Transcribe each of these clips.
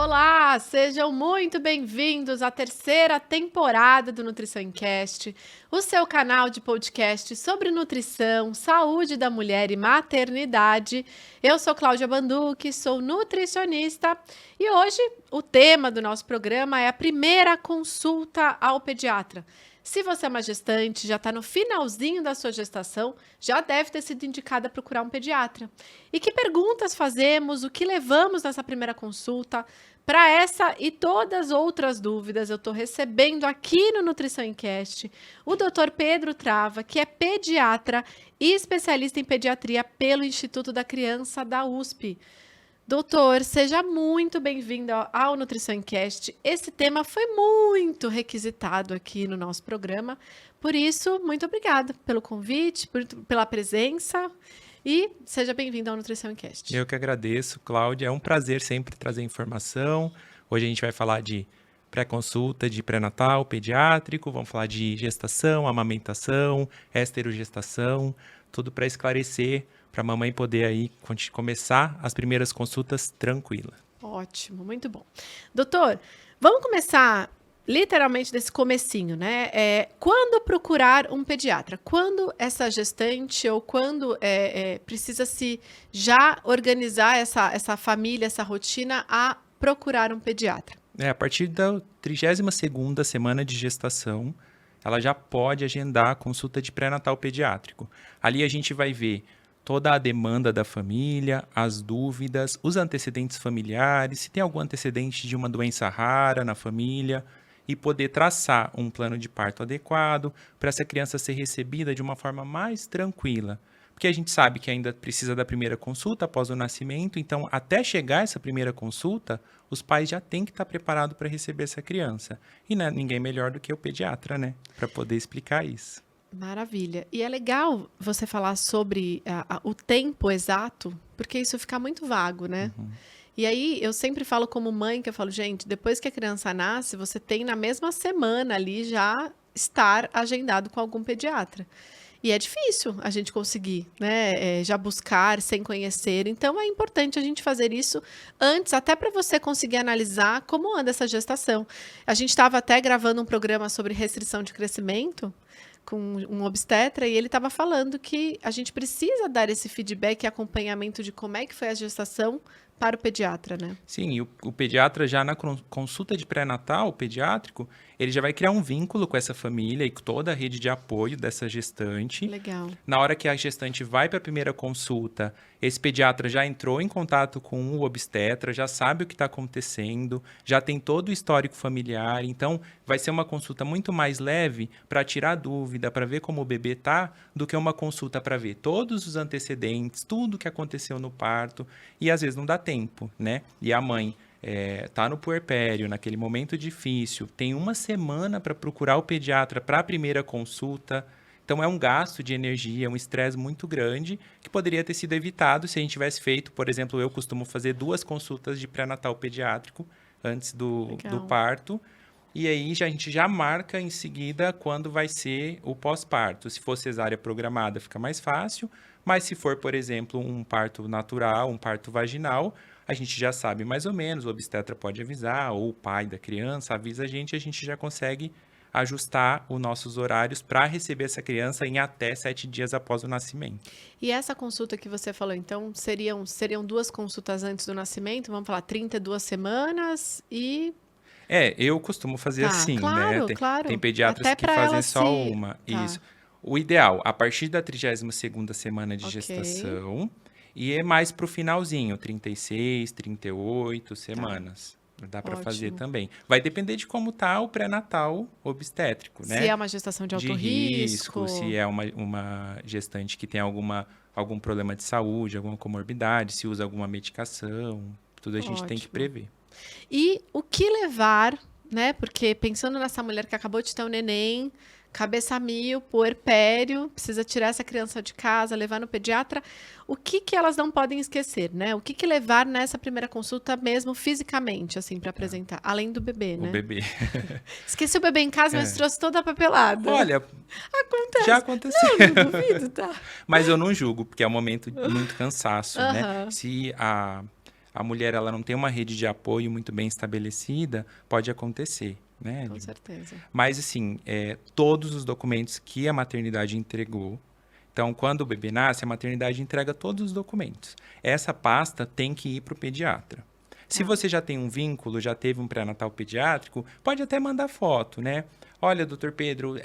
Olá, sejam muito bem-vindos à terceira temporada do Nutrição em Cast, o seu canal de podcast sobre nutrição, saúde da mulher e maternidade. Eu sou Cláudia Banducchi, sou nutricionista e hoje o tema do nosso programa é a primeira consulta ao pediatra. Se você é uma gestante, já está no finalzinho da sua gestação, já deve ter sido indicada a procurar um pediatra. E que perguntas fazemos, o que levamos nessa primeira consulta? Para essa e todas as outras dúvidas, eu estou recebendo aqui no Nutrição em Cast o Dr. Pedro Trava, que é pediatra e especialista em pediatria pelo Instituto da Criança da USP. Doutor, seja muito bem-vindo ao Nutrição em Cast. Esse tema foi muito requisitado aqui no nosso programa, por isso, muito obrigada pelo convite, pela presença e seja bem-vindo ao Nutrição em Cast. Eu que agradeço, Cláudia. É um prazer sempre trazer informação. Hoje a gente vai falar de pré-consulta, de pré-natal, pediátrico, vamos falar de gestação, amamentação, esterogestação, tudo para esclarecer, para a mamãe poder aí começar as primeiras consultas tranquila. Ótimo, muito bom. Doutor, vamos começar literalmente desse comecinho, né? Quando procurar um pediatra? Quando essa gestante ou quando precisa se já organizar essa família, essa rotina a procurar um pediatra? A partir da 32ª semana de gestação, ela já pode agendar a consulta de pré-natal pediátrico. Ali a gente vai ver toda a demanda da família, as dúvidas, os antecedentes familiares, se tem algum antecedente de uma doença rara na família, e poder traçar um plano de parto adequado para essa criança ser recebida de uma forma mais tranquila. Porque a gente sabe que ainda precisa da primeira consulta após o nascimento, então até chegar essa primeira consulta, os pais já têm que estar preparados para receber essa criança. E não é ninguém melhor do que o pediatra, né? Para poder explicar isso. Maravilha. E é legal você falar sobre o tempo exato, porque isso fica muito vago, né? Uhum. E aí, eu sempre falo como mãe, que eu falo, gente, depois que a criança nasce, você tem na mesma semana ali já estar agendado com algum pediatra. E é difícil a gente conseguir, né? Já buscar sem conhecer. Então, é importante a gente fazer isso antes, até para você conseguir analisar como anda essa gestação. A gente estava até gravando um programa sobre restrição de crescimento com um obstetra, e ele estava falando que a gente precisa dar esse feedback e acompanhamento de como é que foi a gestação para o pediatra, né? Sim, e o pediatra já na consulta de pré-natal pediátrico, ele já vai criar um vínculo com essa família e com toda a rede de apoio dessa gestante. Legal. Na hora que a gestante vai para a primeira consulta, esse pediatra já entrou em contato com o obstetra, já sabe o que está acontecendo, já tem todo o histórico familiar, então vai ser uma consulta muito mais leve para tirar dúvida, para ver como o bebê está, do que uma consulta para ver todos os antecedentes, tudo que aconteceu no parto, e às vezes não dá tempo, né? E a mãe tá no puerpério, naquele momento difícil, tem uma semana para procurar o pediatra para a primeira consulta. Então, é um gasto de energia, um estresse muito grande que poderia ter sido evitado se a gente tivesse feito, por exemplo, eu costumo fazer 2 consultas de pré-natal pediátrico antes do parto. E aí, a gente já marca em seguida quando vai ser o pós-parto. Se for cesárea programada, fica mais fácil. Mas se for, por exemplo, um parto natural, um parto vaginal, a gente já sabe mais ou menos, o obstetra pode avisar, ou o pai da criança avisa a gente já consegue ajustar os nossos horários para receber essa criança em até 7 dias após o nascimento. E essa consulta que você falou, então, seriam 2 consultas antes do nascimento? Vamos falar 32 semanas e... Eu costumo fazer assim, claro, né? Claro. Tem pediatras até que fazem só se... uma. Isso. O ideal, a partir da 32ª semana de gestação, e é mais para o finalzinho, 36, 38 semanas. Dá para fazer também. Vai depender de como tá o pré-natal obstétrico, né? Se é uma gestação de alto risco. Se é uma gestante que tem algum problema de saúde, alguma comorbidade, se usa alguma medicação, tudo a gente tem que prever. E o que levar, né? Porque pensando nessa mulher que acabou de ter um neném, cabeça a mil, puerpério, precisa tirar essa criança de casa, levar no pediatra, o que elas não podem esquecer, né? O que levar nessa primeira consulta mesmo fisicamente, assim, para apresentar, além do bebê, né? O bebê. Esqueci o bebê em casa, mas trouxe toda a papelada. Olha, acontece. Já aconteceu. Não duvido, tá? Mas eu não julgo, porque é um momento de muito cansaço, né? Se a a mulher ela não tem uma rede de apoio muito bem estabelecida, pode acontecer, né? Com certeza. Mas, assim, todos os documentos que a maternidade entregou. Então, quando o bebê nasce, a maternidade entrega todos os documentos. Essa pasta tem que ir para o pediatra. Se você já tem um vínculo, já teve um pré-natal pediátrico, pode até mandar foto, né? Olha, doutor Pedro,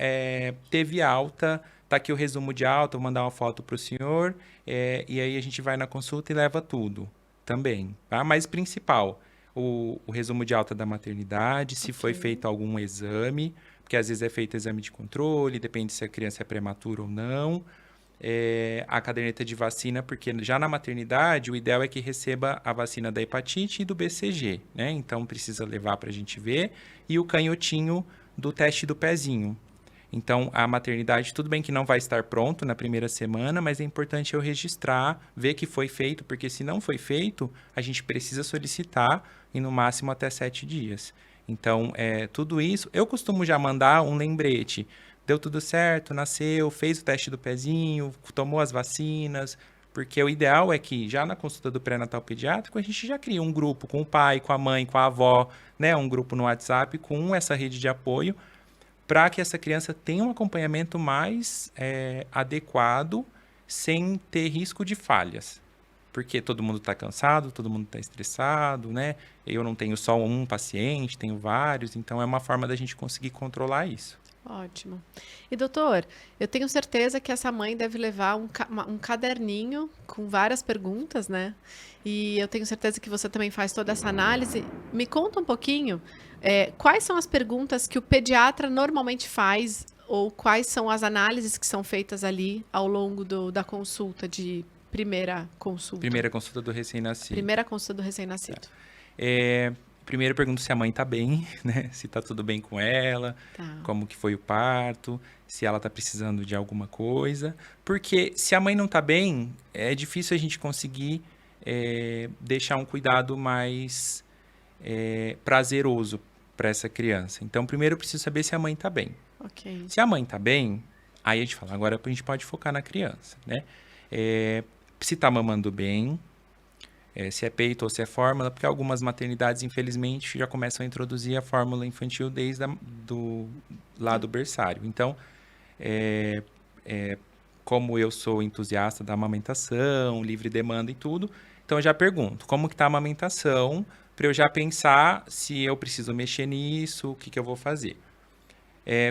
teve alta, tá aqui o resumo de alta, vou mandar uma foto para o senhor, e aí a gente vai na consulta e leva tudo também, tá? Mas principal, o resumo de alta da maternidade, se foi feito algum exame, porque às vezes é feito exame de controle, depende se a criança é prematura ou não. A caderneta de vacina, porque já na maternidade o ideal é que receba a vacina da hepatite e do BCG, né? Então precisa levar para a gente ver. E o canhotinho do teste do pezinho. Então a maternidade, tudo bem que não vai estar pronto na primeira semana, mas é importante eu registrar, ver que foi feito, porque se não foi feito, a gente precisa solicitar e no máximo até 7 dias. Então, tudo isso, eu costumo já mandar um lembrete. Deu tudo certo, nasceu, fez o teste do pezinho, tomou as vacinas, porque o ideal é que já na consulta do pré-natal pediátrico a gente já cria um grupo com o pai, com a mãe, com a avó, né? Um grupo no WhatsApp com essa rede de apoio para que essa criança tenha um acompanhamento mais adequado sem ter risco de falhas. Porque todo mundo está cansado, todo mundo está estressado, né? Eu não tenho só um paciente, tenho vários, então é uma forma da gente conseguir controlar isso. Ótimo. E doutor, eu tenho certeza que essa mãe deve levar um caderninho com várias perguntas, né? E eu tenho certeza que você também faz toda essa análise. Me conta um pouquinho, quais são as perguntas que o pediatra normalmente faz ou quais são as análises que são feitas ali ao longo da consulta de primeira consulta? Primeira consulta do recém-nascido. Primeira consulta do recém-nascido. Primeiro eu pergunto se a mãe tá bem, né? Se tá tudo bem com ela, como que foi o parto, se ela tá precisando de alguma coisa. Porque se a mãe não tá bem, é difícil a gente conseguir deixar um cuidado mais prazeroso para essa criança. Então, primeiro eu preciso saber se a mãe tá bem. Ok. Se a mãe tá bem, aí a gente fala, agora a gente pode focar na criança, né? Se tá mamando bem, se é peito ou se é fórmula, porque algumas maternidades, infelizmente, já começam a introduzir a fórmula infantil desde do berçário. Então, como eu sou entusiasta da amamentação, livre demanda e tudo, então eu já pergunto, como que está a amamentação, para eu já pensar se eu preciso mexer nisso, o que eu vou fazer.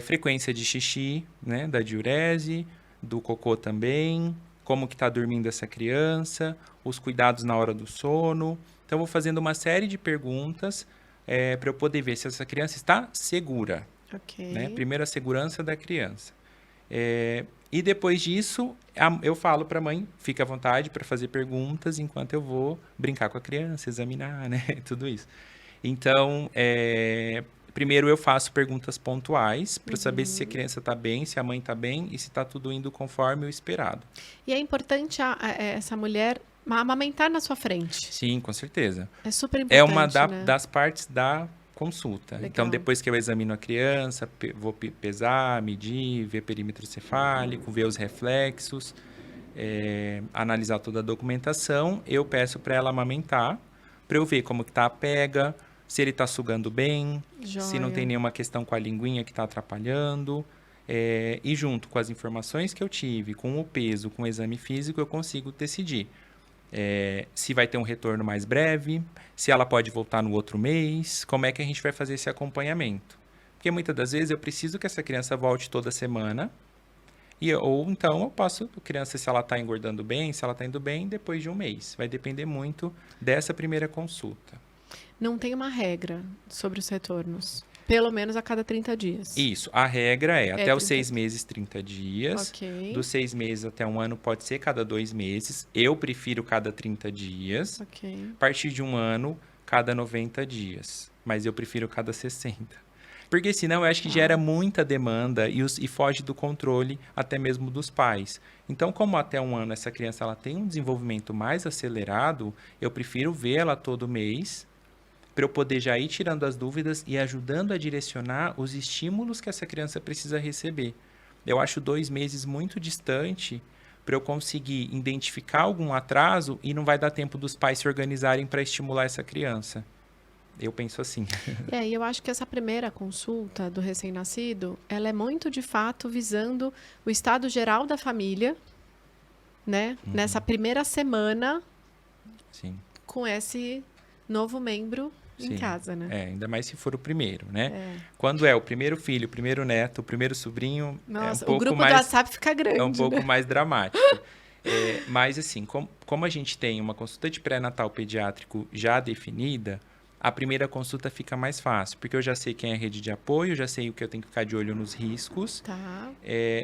Frequência de xixi, né, da diurese, do cocô também, como que está dormindo essa criança, os cuidados na hora do sono. Então, eu vou fazendo uma série de perguntas para eu poder ver se essa criança está segura. Ok. Né? Primeiro, a segurança da criança. E depois disso, eu falo para a mãe, fica à vontade para fazer perguntas enquanto eu vou brincar com a criança, examinar, né? Tudo isso. Então, primeiro eu faço perguntas pontuais para saber se a criança está bem, se a mãe está bem e se está tudo indo conforme o esperado. E é importante essa mulher amamentar na sua frente. Sim, com certeza. É super importante, É uma né? das partes da consulta. Legal. Então, depois que eu examino a criança, vou pesar, medir, ver perímetro cefálico, ver os reflexos, analisar toda a documentação, eu peço para ela amamentar, para eu ver como que está a pega, se ele está sugando bem, se não tem nenhuma questão com a linguinha que está atrapalhando. E junto com as informações que eu tive, com o peso, com o exame físico, eu consigo decidir se vai ter um retorno mais breve, se ela pode voltar no outro mês, como é que a gente vai fazer esse acompanhamento. Porque muitas das vezes eu preciso que essa criança volte toda semana, ou então eu posso, a criança, se ela está engordando bem, se ela está indo bem, depois de um mês. Vai depender muito dessa primeira consulta. Não tem uma regra sobre os retornos. Pelo menos a cada 30 dias. Isso. A regra até os 6 meses, 30 dias. Ok. Dos 6 meses até um ano pode ser cada 2 meses. Eu prefiro cada 30 dias. Ok. A partir de um ano, cada 90 dias. Mas eu prefiro cada 60. Porque senão eu acho que gera muita demanda e foge do controle até mesmo dos pais. Então, como até um ano essa criança ela tem um desenvolvimento mais acelerado, eu prefiro vê-la todo mês, para eu poder já ir tirando as dúvidas e ajudando a direcionar os estímulos que essa criança precisa receber. Eu acho 2 meses muito distante para eu conseguir identificar algum atraso e não vai dar tempo dos pais se organizarem para estimular essa criança. Eu penso assim. E eu acho que essa primeira consulta do recém-nascido, ela é muito, de fato, visando o estado geral da família, né? Nessa primeira semana, Sim. com esse novo membro em casa, né? Ainda mais se for o primeiro, né? Quando é o primeiro filho, o primeiro neto, o primeiro sobrinho, Nossa, é um pouco o grupo mais, do WhatsApp fica grande, é um pouco né? mais dramático. Mas assim, como a gente tem uma consulta de pré-natal pediátrico já definida, a primeira consulta fica mais fácil, porque eu já sei quem é a rede de apoio, já sei o que eu tenho que ficar de olho nos riscos. Tá.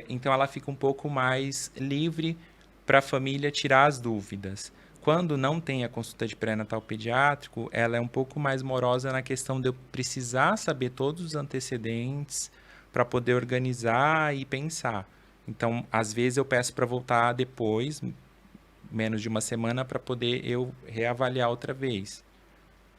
Então ela fica um pouco mais livre para a família tirar as dúvidas. Quando não tem a consulta de pré-natal pediátrico, ela é um pouco mais morosa na questão de eu precisar saber todos os antecedentes para poder organizar e pensar. Então, às vezes eu peço para voltar depois, menos de uma semana, para poder eu reavaliar outra vez.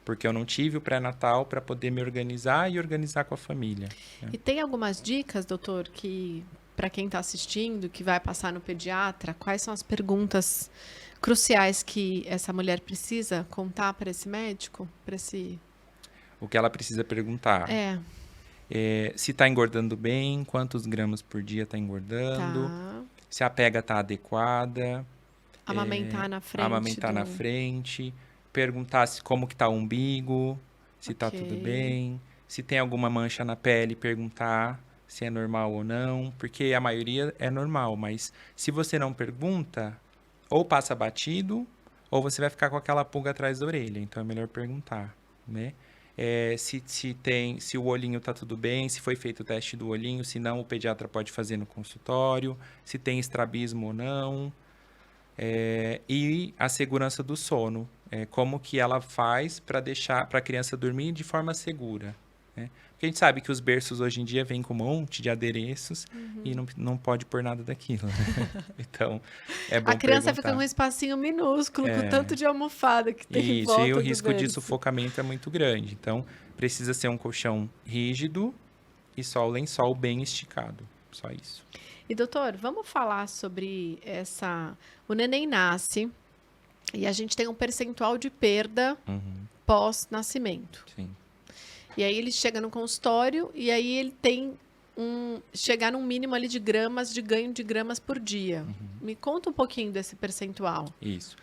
Porque eu não tive o pré-natal para poder me organizar e organizar com a família. Né? E tem algumas dicas, doutor, que para quem está assistindo, que vai passar no pediatra, quais são as perguntas cruciais que essa mulher precisa contar para esse médico? O que ela precisa perguntar? Se está engordando bem, quantos gramas por dia está engordando, se a pega está adequada. Amamentar na frente. Amamentar na frente. Perguntar como que está o umbigo, se está tudo bem. Se tem alguma mancha na pele, perguntar se é normal ou não. Porque a maioria é normal, mas se você não pergunta, ou passa batido, ou você vai ficar com aquela pulga atrás da orelha. Então é melhor perguntar, né? Se o olhinho está tudo bem, se foi feito o teste do olhinho, se não, o pediatra pode fazer no consultório, se tem estrabismo ou não. E a segurança do sono, como que ela faz para deixar para a criança dormir de forma segura, né? Porque a gente sabe que os berços hoje em dia vêm com um monte de adereços e não pode pôr nada daquilo, né? Então, é bom a criança perguntar. fica com um espacinho minúsculo, com tanto de almofada que tem em volta e o do risco de berço. sufocamento é muito grande. Então, precisa ser um colchão rígido e só o lençol bem esticado. Só isso. E, doutor, vamos falar sobre o neném nasce e a gente tem um percentual de perda pós-nascimento. Sim. E aí ele chega no consultório e aí ele tem chegar num mínimo ali de ganho de gramas por dia. Me conta um pouquinho desse percentual. Isso.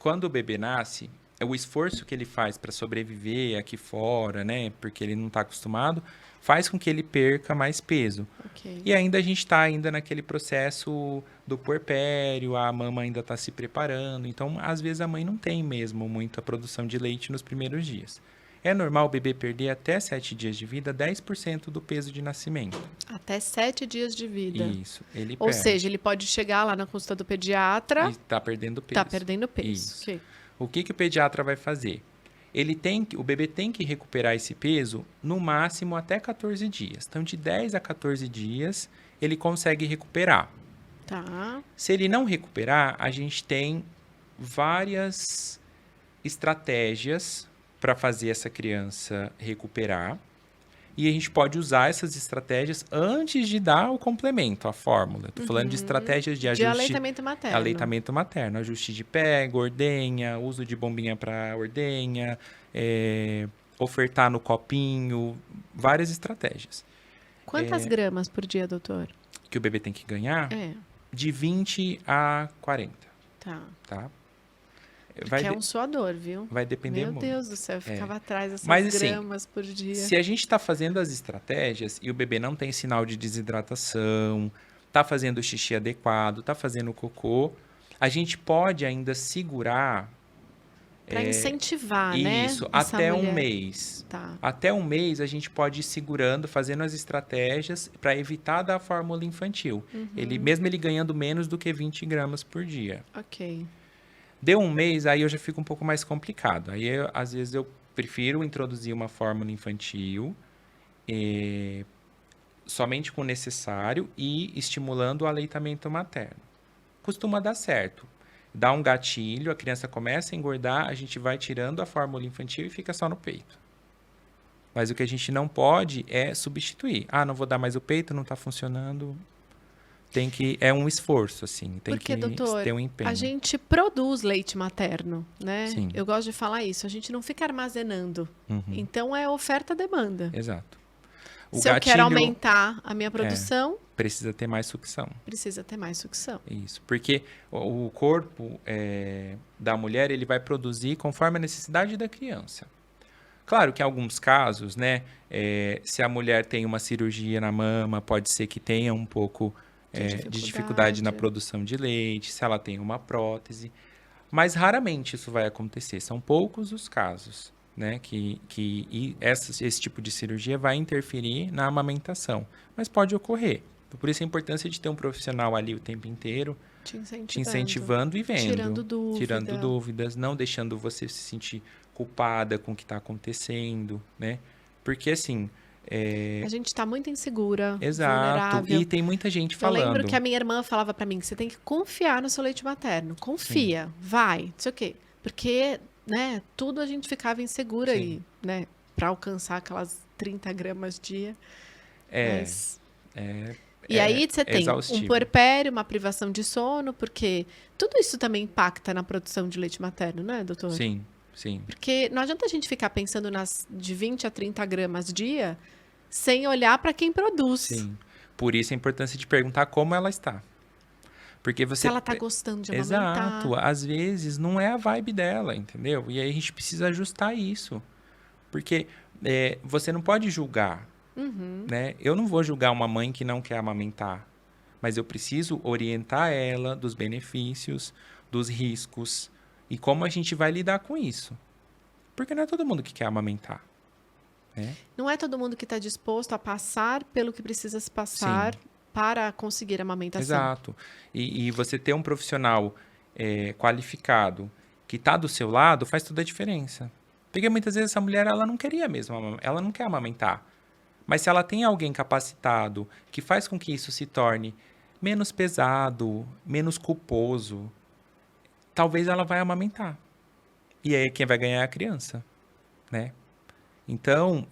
Quando o bebê nasce, o esforço que ele faz para sobreviver aqui fora, né? Porque ele não está acostumado, faz com que ele perca mais peso. Okay. E ainda a gente está ainda naquele processo do puerpério, a mama ainda está se preparando. Então, às vezes, a mãe não tem mesmo muita produção de leite nos primeiros dias. É normal o bebê perder até 7 dias de vida 10% do peso de nascimento. Até 7 dias de vida. Isso, ele Ou perde. seja, ele pode chegar lá na consulta do pediatra... E está perdendo peso. Está perdendo peso. Isso. Okay. O que o pediatra vai fazer? O bebê tem que recuperar esse peso no máximo até 14 dias. Então, de 10 a 14 dias, ele consegue recuperar. Tá. Se ele não recuperar, a gente tem várias estratégias para fazer essa criança recuperar. E a gente pode usar essas estratégias antes de dar o complemento, a fórmula. Estou falando de estratégias de ajuste... De aleitamento materno. Aleitamento materno. Ajuste de pega, ordenha, uso de bombinha para ordenha, ofertar no copinho, várias estratégias. Quantas gramas por dia, doutor? Que o bebê tem que ganhar? De 20 a 40. Tá? Que é um suador, viu? Vai depender muito. Meu Deus do céu, eu ficava atrás dessas gramas por dia. Se a gente está fazendo as estratégias e o bebê não tem sinal de desidratação, está fazendo o xixi adequado, está fazendo o cocô, a gente pode ainda segurar... Para incentivar, né? Isso, até um mês. Tá. Até um mês a gente pode ir segurando, fazendo as estratégias para evitar dar fórmula infantil. Mesmo ele ganhando menos do que 20 gramas por dia. Ok. Deu um mês, aí eu já fico um pouco mais complicado. Aí, às vezes, eu prefiro introduzir uma fórmula infantil somente com o necessário e estimulando o aleitamento materno. Costuma dar certo. Dá um gatilho, a criança começa a engordar, a gente vai tirando a fórmula infantil e fica só no peito. Mas o que a gente não pode é substituir. Não vou dar mais o peito, não está funcionando. É um esforço, assim, tem Porque, que doutor, ter um empenho. a gente produz leite materno, né? Sim. Eu gosto de falar isso, a gente não fica armazenando. Uhum. Então, é oferta-demanda. Exato. Se eu quero aumentar a minha produção, precisa ter mais sucção. precisa ter mais sucção. Isso, porque o corpo da mulher, ele vai produzir conforme a necessidade da criança. Claro que em alguns casos, né, se a mulher tem uma cirurgia na mama, pode ser que tenha um pouco de dificuldade na produção de leite, se ela tem uma prótese, mas raramente isso vai acontecer, são poucos os casos, né, que esse tipo de cirurgia vai interferir na amamentação, mas pode ocorrer. Por isso a importância de ter um profissional ali o tempo inteiro, te incentivando e vendo, tirando dúvidas, não deixando você se sentir culpada com o que está acontecendo, né? Porque assim... A gente está muito insegura, exato, vulnerável. E tem muita gente falando. Eu lembro que a minha irmã falava para mim que você tem que confiar no seu leite materno. Confia, vai, não sei o quê. Porque, né, tudo a gente ficava insegura e, né, para alcançar aquelas 30 gramas dia. E aí você tem um puerpério, uma privação de sono, porque tudo isso também impacta na produção de leite materno, né, doutor? Sim, sim. Porque não adianta a gente ficar pensando de 20 a 30 gramas dia sem olhar para quem produz. Sim. Por isso a importância de perguntar como ela está. Porque você... se ela tá gostando de amamentar. Exato. Às vezes não é a vibe dela, entendeu? E aí a gente precisa ajustar isso. Porque você não pode julgar. Né? Eu não vou julgar uma mãe que não quer amamentar, mas eu preciso orientar ela dos benefícios, dos riscos e como a gente vai lidar com isso. Porque não é todo mundo que quer amamentar. Né? Não é todo mundo que está disposto a passar pelo que precisa se passar para conseguir a amamentação. Exato. E você ter um profissional qualificado que está do seu lado faz toda a diferença. Porque muitas vezes essa mulher ela não queria mesmo, ela não quer amamentar. Mas se ela tem alguém capacitado que faz com que isso se torne menos pesado, menos culposo, talvez ela vai amamentar. E aí quem vai ganhar é a criança, né? Então,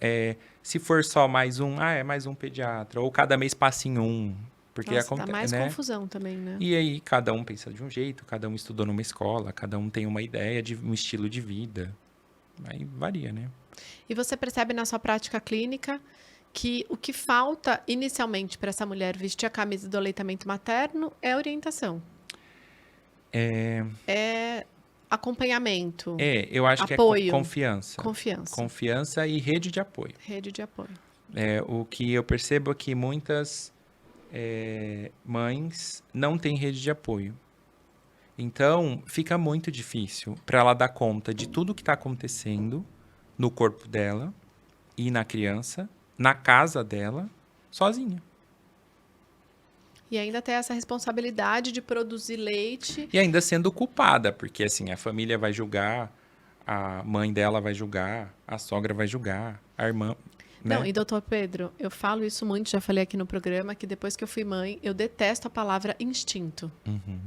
se for só mais um pediatra, ou cada mês passa em um, porque acontece, dá mais confusão também, né? E aí cada um pensa de um jeito, cada um estudou numa escola, cada um tem uma ideia de um estilo de vida. Aí varia, né? E você percebe na sua prática clínica que o que falta inicialmente para essa mulher vestir a camisa do aleitamento materno é orientação. É acompanhamento. Eu acho apoio, que é confiança. Confiança e rede de apoio. Rede de apoio. O que eu percebo é que muitas mães não têm rede de apoio. Então, fica muito difícil para ela dar conta de tudo que está acontecendo no corpo dela e na criança, na casa dela, sozinha. E ainda tem essa responsabilidade de produzir leite. E ainda sendo culpada, porque assim, a família vai julgar, a mãe dela vai julgar, a sogra vai julgar, a irmã... Né? Não, e doutor Pedro, eu falo isso muito, já falei aqui no programa, que depois que eu fui mãe, eu detesto a palavra instinto.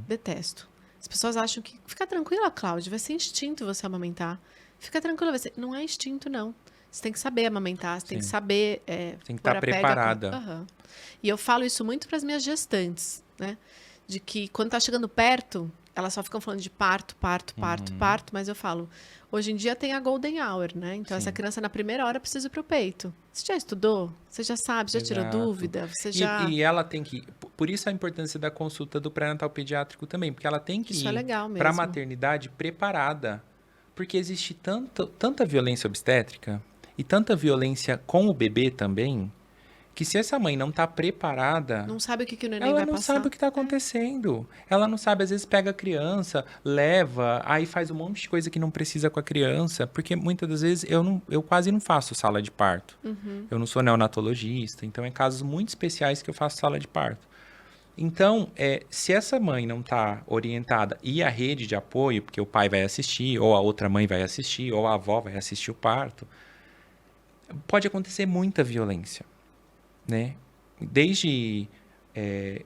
Detesto. As pessoas acham que... Fica tranquila, Cláudia, vai ser instinto você amamentar. Fica tranquila, não é instinto, não. Você tem que saber amamentar, você tem que saber... tem que estar preparada. E eu falo isso muito para as minhas gestantes, né? De que quando tá chegando perto, elas só ficam falando de parto, mas eu falo, hoje em dia tem a golden hour, né? Então, essa criança na primeira hora precisa ir pro peito. Você já estudou? Você já sabe? Já tirou dúvida? Você já... E ela tem que... Por isso a importância da consulta do pré-natal pediátrico também, porque ela tem que ir para a maternidade preparada. Porque existe tanta violência obstétrica e tanta violência com o bebê também, que se essa mãe não está preparada... Não sabe o que o neném vai passar. Ela não sabe o que está acontecendo. Ela não sabe, às vezes pega a criança, leva, aí faz um monte de coisa que não precisa com a criança, porque muitas das vezes eu quase não faço sala de parto. Eu não sou neonatologista, então é casos muito especiais que eu faço sala de parto. Então, se essa mãe não está orientada e a rede de apoio, porque o pai vai assistir, ou a outra mãe vai assistir, ou a avó vai assistir o parto, pode acontecer muita violência. Né? Desde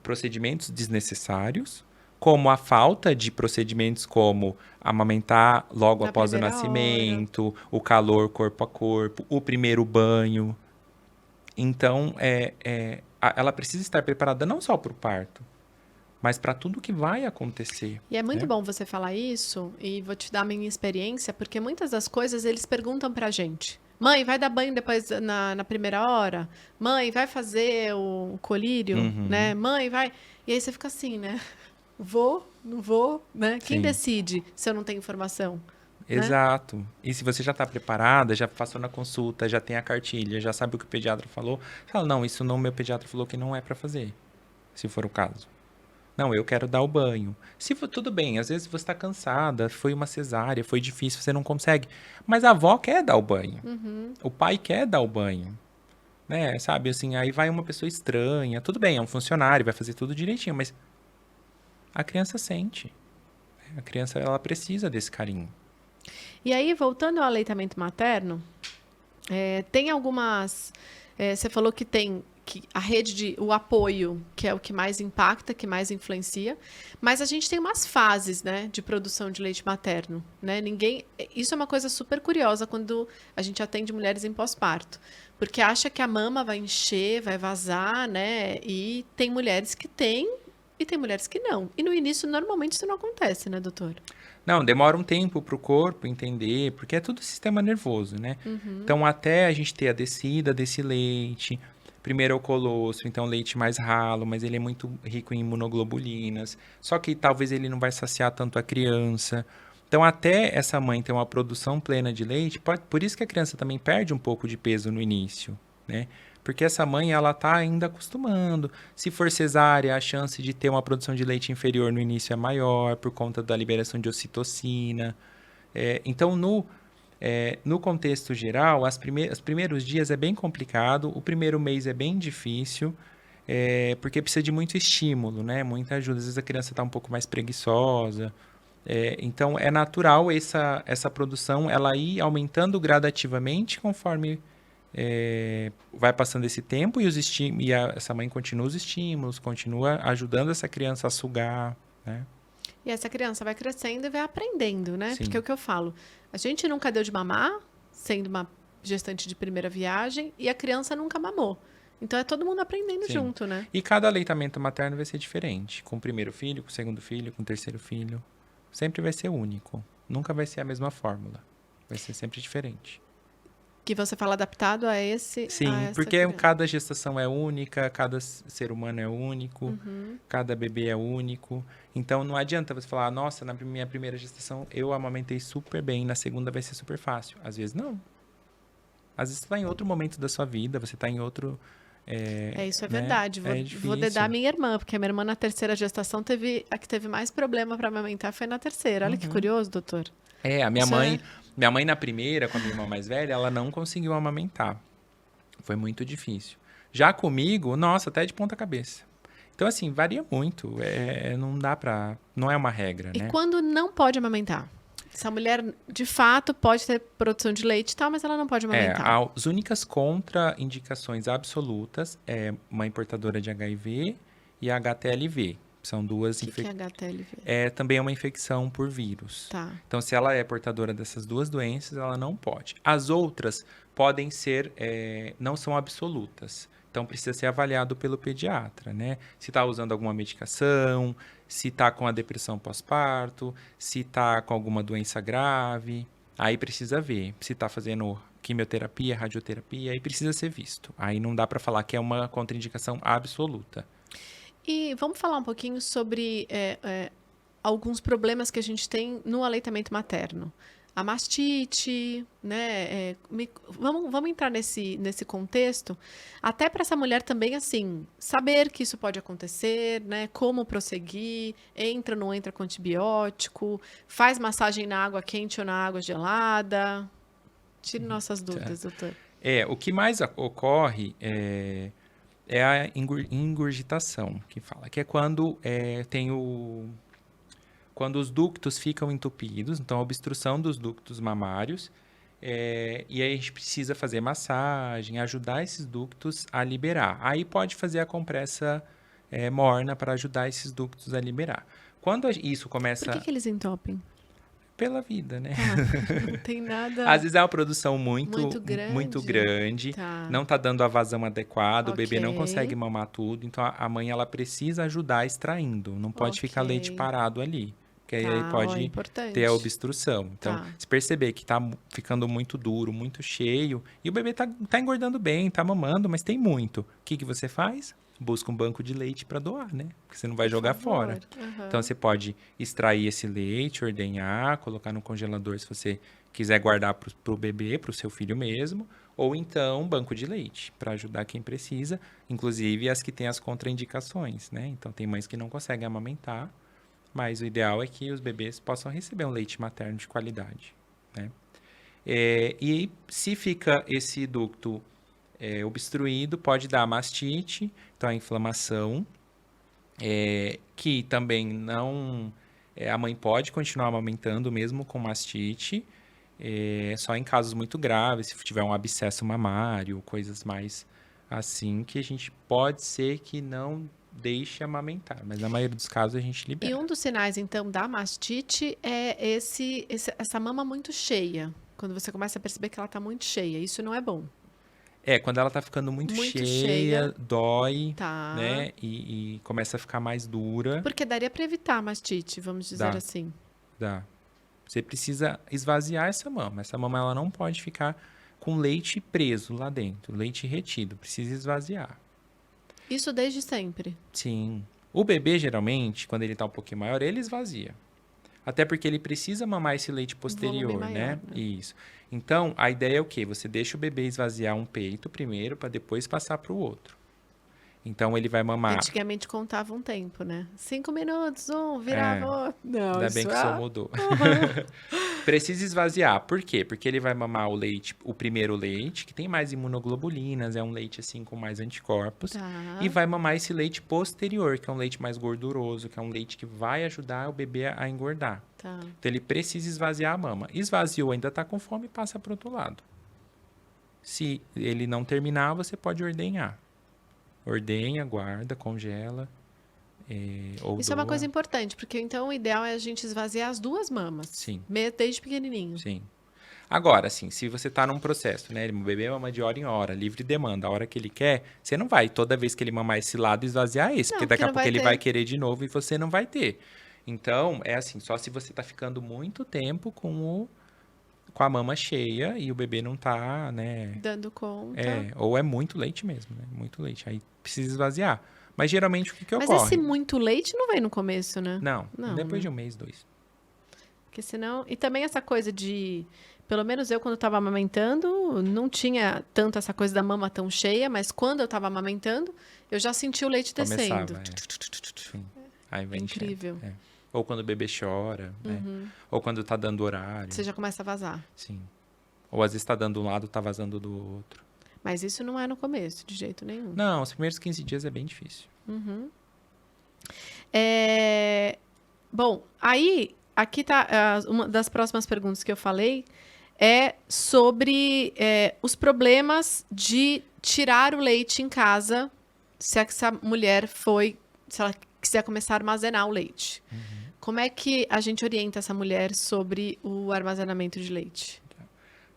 procedimentos desnecessários, como a falta de procedimentos como amamentar logo após o nascimento, o calor corpo a corpo, o primeiro banho. Então, ela precisa estar preparada não só para o parto, mas para tudo que vai acontecer. E é muito né? bom você falar isso, e vou te dar a minha experiência, porque muitas das coisas eles perguntam pra gente. Mãe, vai dar banho depois na primeira hora? Mãe, vai fazer o colírio, né? Uhum, Mãe, vai. E aí você fica assim, né? Vou, não vou, né? Quem sim. decide se eu não tenho informação, né? Exato. E se você já está preparada, já passou na consulta, já tem a cartilha, já sabe o que o pediatra falou, fala, não, isso não, meu pediatra falou que não é para fazer, se for o caso. Não, eu quero dar o banho. Se for tudo bem, às vezes você está cansada, foi uma cesárea, foi difícil, você não consegue. Mas a avó quer dar o banho. Uhum. O pai quer dar o banho. Né? Sabe, assim, aí vai uma pessoa estranha. Tudo bem, é um funcionário, vai fazer tudo direitinho, mas a criança sente. A criança, ela precisa desse carinho. E aí, voltando ao aleitamento materno, tem algumas. Você falou que tem que a rede de o apoio, que é o que mais impacta, que mais influencia, mas a gente tem umas fases, né, de produção de leite materno, né? Isso é uma coisa super curiosa quando a gente atende mulheres em pós-parto, porque acha que a mama vai encher, vai vazar, né? E tem mulheres que têm e tem mulheres que não. E no início normalmente isso não acontece, né, doutor? Não, demora um tempo para o corpo entender, porque é tudo sistema nervoso, né? Uhum. Então, até a gente ter a descida desse leite, primeiro é o colosso, então leite mais ralo, mas ele é muito rico em imunoglobulinas. Só que talvez ele não vai saciar tanto a criança. Então, até essa mãe ter uma produção plena de leite, por isso que a criança também perde um pouco de peso no início, né? Porque essa mãe, ela tá ainda acostumando. Se for cesárea, a chance de ter uma produção de leite inferior no início é maior, por conta da liberação de ocitocina. Então, no contexto geral, os primeiros dias é bem complicado, o primeiro mês é bem difícil, porque precisa de muito estímulo, né? Muita ajuda. Às vezes a criança está um pouco mais preguiçosa. Então, é natural essa produção ela ir aumentando gradativamente conforme vai passando esse tempo essa mãe continua os estímulos, continua ajudando essa criança a sugar, né? E essa criança vai crescendo e vai aprendendo, né? Porque é Sim. o que eu falo, a gente nunca deu de mamar, sendo uma gestante de primeira viagem, e a criança nunca mamou. Então é todo mundo aprendendo Sim. junto, né? E cada aleitamento materno vai ser diferente. Com o primeiro filho, com o segundo filho, com o terceiro filho. Sempre vai ser único. Nunca vai ser a mesma fórmula. Vai ser sempre diferente. Que você fala adaptado a Sim, essa porque criança. cada gestação é única, cada ser humano é único, Uhum. cada bebê é único. Então não adianta você falar, nossa, na minha primeira gestação eu amamentei super bem, na segunda vai ser super fácil. Às vezes não. Às vezes você está em outro momento da sua vida, você está em outro. Isso é Né? verdade. É Vou dedar a difícil. minha irmã, porque a minha irmã na terceira gestação a que teve mais problema para amamentar foi na terceira. Olha que Uhum. curioso, doutor. A minha Isso mãe, é. minha mãe na primeira, com a minha irmã mais velha, ela não conseguiu amamentar. Foi muito difícil. Já comigo, nossa, até de ponta cabeça. Então, assim, varia muito. Não dá pra. Não é uma regra, E né? quando não pode amamentar? Essa mulher, de fato, pode ter produção de leite e tal, mas ela não pode amamentar. As únicas contraindicações absolutas é mãe portadora de HIV e HTLV. São duas O que é HTLV? também é uma infecção por vírus. Tá. Então, se ela é portadora dessas duas doenças, ela não pode. As outras podem ser, não são absolutas. Então, precisa ser avaliado pelo pediatra, né? Se está usando alguma medicação, se está com a depressão pós-parto, se está com alguma doença grave. Aí precisa ver se está fazendo quimioterapia, radioterapia, aí precisa ser visto. Aí não dá para falar que é uma contraindicação absoluta. E vamos falar um pouquinho sobre alguns problemas que a gente tem no aleitamento materno. A mastite, né? Vamos entrar nesse contexto, até para essa mulher também, assim, saber que isso pode acontecer, né? Como prosseguir, entra ou não entra com antibiótico, faz massagem na água quente ou na água gelada. Tire nossas dúvidas, doutor. O que mais ocorre é a ingurgitação, que fala, que é quando quando os ductos ficam entupidos, então a obstrução dos ductos mamários, e aí a gente precisa fazer massagem, ajudar esses ductos a liberar. Aí pode fazer a compressa morna para ajudar esses ductos a liberar. Quando isso começa... Por que eles entopem? pela vida, né? Não tem nada Às vezes é uma produção muito muito grande. grande, Tá. não tá dando a vazão adequada, o bebê não Ok. consegue mamar tudo, então a mãe ela precisa ajudar extraindo, não pode ficar leite Ok. parado ali, porque aí Tá, ó, pode importante. ter a obstrução. Então, Tá. se perceber que tá ficando muito duro, muito cheio, e o bebê tá engordando bem, tá mamando, mas tem muito, o que que você faz? Busca um banco de leite para doar, né? Porque você não vai Por jogar favor. fora. Aham. Então, você pode extrair esse leite, ordenhar, colocar no congelador se você quiser guardar para o bebê, para o seu filho mesmo, ou então banco de leite, para ajudar quem precisa, inclusive as que têm as contraindicações, né? Então, tem mães que não conseguem amamentar, mas o ideal é que os bebês possam receber um leite materno de qualidade, né? E se fica esse ducto obstruído, pode dar mastite, então a inflamação, que também não... a mãe pode continuar amamentando mesmo com mastite, só em casos muito graves, se tiver um abscesso mamário, coisas mais assim, que a gente pode ser que não deixe amamentar, mas na maioria dos casos a gente E libera. um dos sinais, então, da mastite é essa mama muito cheia. Quando você começa a perceber que ela tá muito cheia. Isso não é bom. Quando ela tá ficando muito Muito cheia, dói, Tá. né? E começa a ficar mais dura. Porque daria para evitar a mastite, vamos dizer Dá. assim. Dá. Você precisa esvaziar essa mama. Essa mama ela não pode ficar com leite preso lá dentro, leite retido. Precisa esvaziar. Isso desde sempre. Sim. O bebê, geralmente, quando ele tá um pouquinho maior, ele esvazia. Até porque ele precisa mamar esse leite posterior, Volume né? maior, né? Isso. Então, a ideia é o quê? Você deixa o bebê esvaziar um peito primeiro, para depois passar para o outro. Então, ele vai mamar. Antigamente contava um tempo, né? 5 minutos, virava outro. Não, Ainda isso bem que o som mudou. Precisa esvaziar. Por quê? Porque ele vai mamar o leite, o primeiro leite, que tem mais imunoglobulinas, é um leite assim com mais anticorpos. Tá. E vai mamar esse leite posterior, que é um leite mais gorduroso, que é um leite que vai ajudar o bebê a engordar. Tá. Então ele precisa esvaziar a mama. Esvaziou, ainda tá com fome, passa para outro lado. Se ele não terminar, você pode ordenhar. Ordenha, guarda, congela. Ou Isso é uma doa. coisa importante, porque então o ideal é a gente esvaziar as duas mamas. Sim. Desde pequenininho. Sim. Agora, assim, se você tá num processo, né? O bebê mama de hora em hora, livre demanda, a hora que ele quer, você não vai toda vez que ele mamar esse lado esvaziar esse, Não, porque daqui porque a não pouco vai ele ter. vai querer de novo e você não vai ter. Então, é assim, só se você tá ficando muito tempo com a mama cheia e o bebê não tá, né? Dando conta. Ou é muito leite mesmo, né? Muito leite. Aí precisa esvaziar. Mas geralmente o que Mas ocorre? esse muito leite não vem no começo, né? Não, Não, depois né? de um mês, 2. Porque senão... E também essa coisa de... Pelo menos eu, quando estava amamentando, não tinha tanto essa coisa da mama tão cheia, mas quando eu estava amamentando, eu já senti o leite descendo. Começava, Sim. Aí vem Incrível. enchendo, Ou quando o bebê chora, né? Ou quando tá dando horário. Você já começa a vazar. Sim. Ou às vezes tá dando um lado, tá vazando do outro. Mas isso não é no começo, de jeito nenhum. Não, os primeiros 15 dias é bem difícil. Bom, aí, aqui tá uma das próximas perguntas que eu falei é sobre os problemas de tirar o leite em casa se essa mulher se ela quiser começar a armazenar o leite. Como é que a gente orienta essa mulher sobre o armazenamento de leite?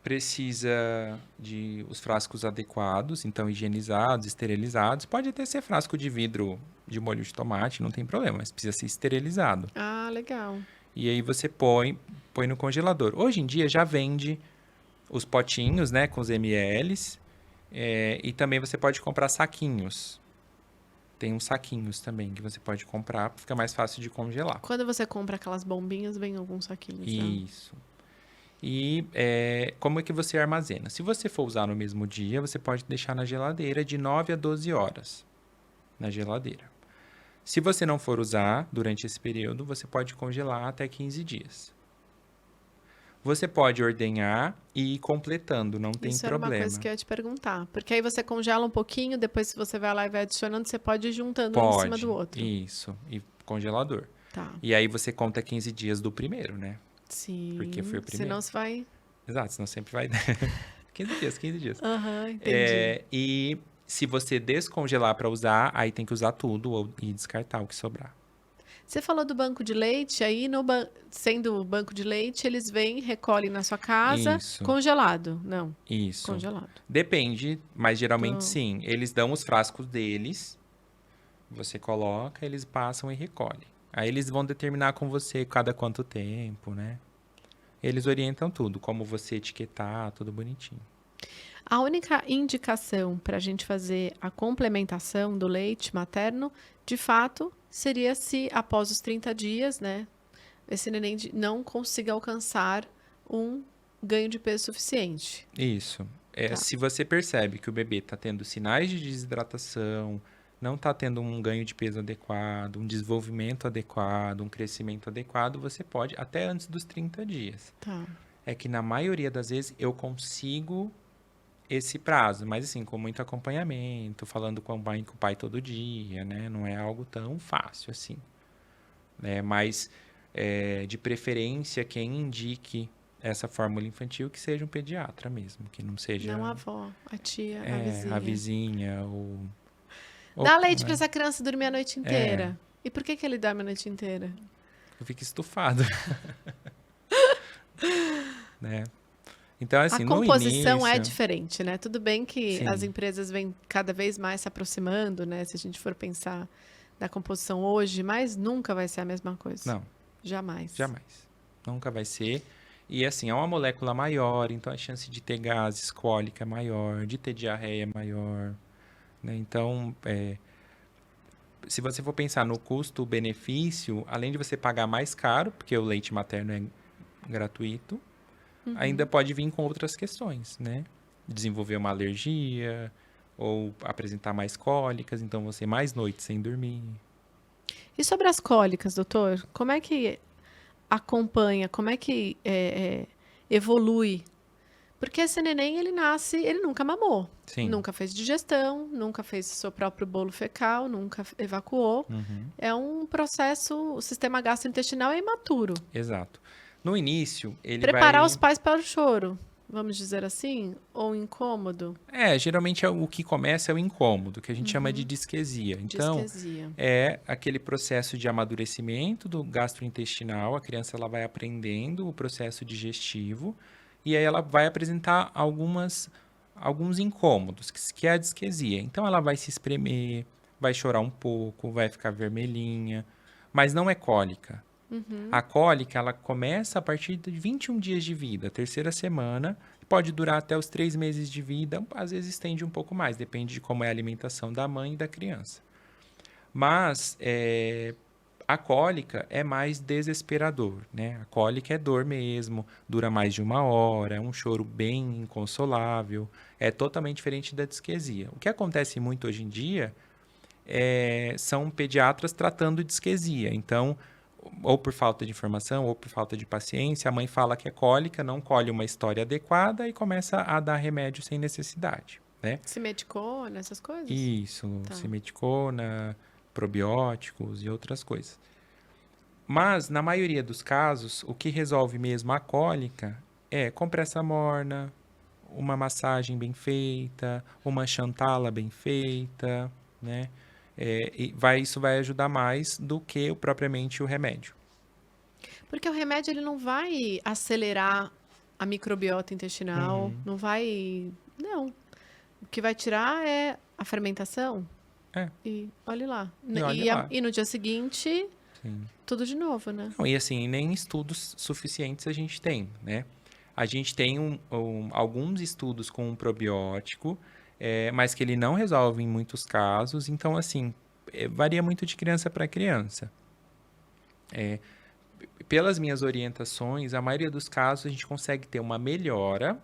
Precisa de os frascos adequados, então higienizados, esterilizados. Pode até ser frasco de vidro de molho de tomate, não tem problema, mas precisa ser esterilizado. Ah, legal. E aí você põe no congelador. Hoje em dia já vende os potinhos, né, com os mls, e também você pode comprar saquinhos. Tem uns saquinhos também que você pode comprar, fica mais fácil de congelar. Quando você compra aquelas bombinhas, vem alguns saquinhos, né? Isso. E como é que você armazena? Se você for usar no mesmo dia, você pode deixar na geladeira de 9 a 12 horas. Na geladeira. Se você não for usar durante esse período, você pode congelar até 15 dias. Você pode ordenhar e ir completando, não tem Isso era problema. uma coisa que eu ia te perguntar. Porque aí você congela um pouquinho, depois se você vai lá e vai adicionando, você pode ir juntando um em cima do outro. Isso, e congelador. Tá. E aí você conta 15 dias do primeiro, né? Sim. Porque foi o primeiro. Senão você vai... Exato, senão sempre vai... 15 dias. Aham, entendi. E se você descongelar para usar, aí tem que usar tudo e descartar o que sobrar. Você falou do banco de leite, aí sendo o banco de leite, eles vêm, recolhem na sua casa, Isso, congelado. Não, isso. congelado. Depende, mas geralmente Do... sim. Eles dão os frascos deles, você coloca, eles passam e recolhem. Aí eles vão determinar com você cada quanto tempo, né? Eles orientam tudo, como você etiquetar, tudo bonitinho. A única indicação para a gente fazer a complementação do leite materno, de fato, seria se após os 30 dias, né, esse neném não consiga alcançar um ganho de peso suficiente. Isso. Tá. Se você percebe que o bebê está tendo sinais de desidratação, não está tendo um ganho de peso adequado, um desenvolvimento adequado, um crescimento adequado, você pode, até antes dos 30 dias. Tá. É que na maioria das vezes eu consigo esse prazo, mas assim, com muito acompanhamento, falando com o pai todo dia, né? Não é algo tão fácil assim. Mas, de preferência, quem indique essa fórmula infantil que seja um pediatra mesmo, que não seja Não a avó, a tia, a vizinha. a vizinha ou Dá leite né? para essa criança dormir a noite inteira. E por que ele dorme a noite inteira? Eu fico estufado. Né? Então, assim, A no composição é início... diferente, né? Tudo bem que Sim. as empresas vêm cada vez mais se aproximando, né? Se a gente for pensar na composição hoje, mas nunca vai ser a mesma coisa. Não, Jamais. jamais. Nunca vai ser. E, assim, é uma molécula maior, então a chance de ter gases, cólica é maior, de ter diarreia é maior, né? Então, se você for pensar no custo-benefício, além de você pagar mais caro, porque o leite materno é gratuito, ainda pode vir com outras questões, né? Desenvolver uma alergia ou apresentar mais cólicas, então você mais noites sem dormir. E sobre as cólicas, doutor? Como é que acompanha? Como é que evolui? Porque esse neném, ele nasce, ele nunca mamou. Sim. Nunca fez digestão, nunca fez o seu próprio bolo fecal, nunca evacuou. Uhum. É um processo, o sistema gastrointestinal é imaturo. Exato. No início, ele Preparar vai... os pais para o choro, vamos dizer assim, ou incômodo. Geralmente o que começa é o incômodo, que a gente chama de disquesia. Então, Disquesia. é aquele processo de amadurecimento do gastrointestinal, a criança ela vai aprendendo o processo digestivo, e aí ela vai apresentar alguns incômodos, que é a disquesia. Então, ela vai se espremer, vai chorar um pouco, vai ficar vermelhinha, mas não é cólica. A cólica, ela começa a partir de 21 dias de vida, terceira semana, pode durar até os 3 meses de vida, às vezes estende um pouco mais, depende de como é a alimentação da mãe e da criança. Mas a cólica é mais desesperador, né? A cólica é dor mesmo, dura mais de 1 hora, é um choro bem inconsolável, é totalmente diferente da disquesia. O que acontece muito hoje em dia são pediatras tratando disquesia, então... ou por falta de informação, ou por falta de paciência, a mãe fala que é cólica, não colhe uma história adequada e começa a dar remédio sem necessidade, né? Se medicou nessas coisas? Isso, Tá. se medicona, probióticos e outras coisas. Mas, na maioria dos casos, o que resolve mesmo a cólica é compressa morna, uma massagem bem feita, uma xantala bem feita, né? Isso vai ajudar mais do que propriamente o remédio. Porque o remédio ele não vai acelerar a microbiota intestinal, não vai... Não. O que vai tirar é a fermentação. E olhe lá. E olhe lá. E no dia seguinte, Sim. tudo de novo, né? Não, e assim, nem estudos suficientes a gente tem, né? A gente tem alguns estudos com um probiótico, mas que ele não resolve em muitos casos. Então, assim, varia muito de criança para criança. Pelas minhas orientações, a maioria dos casos a gente consegue ter uma melhora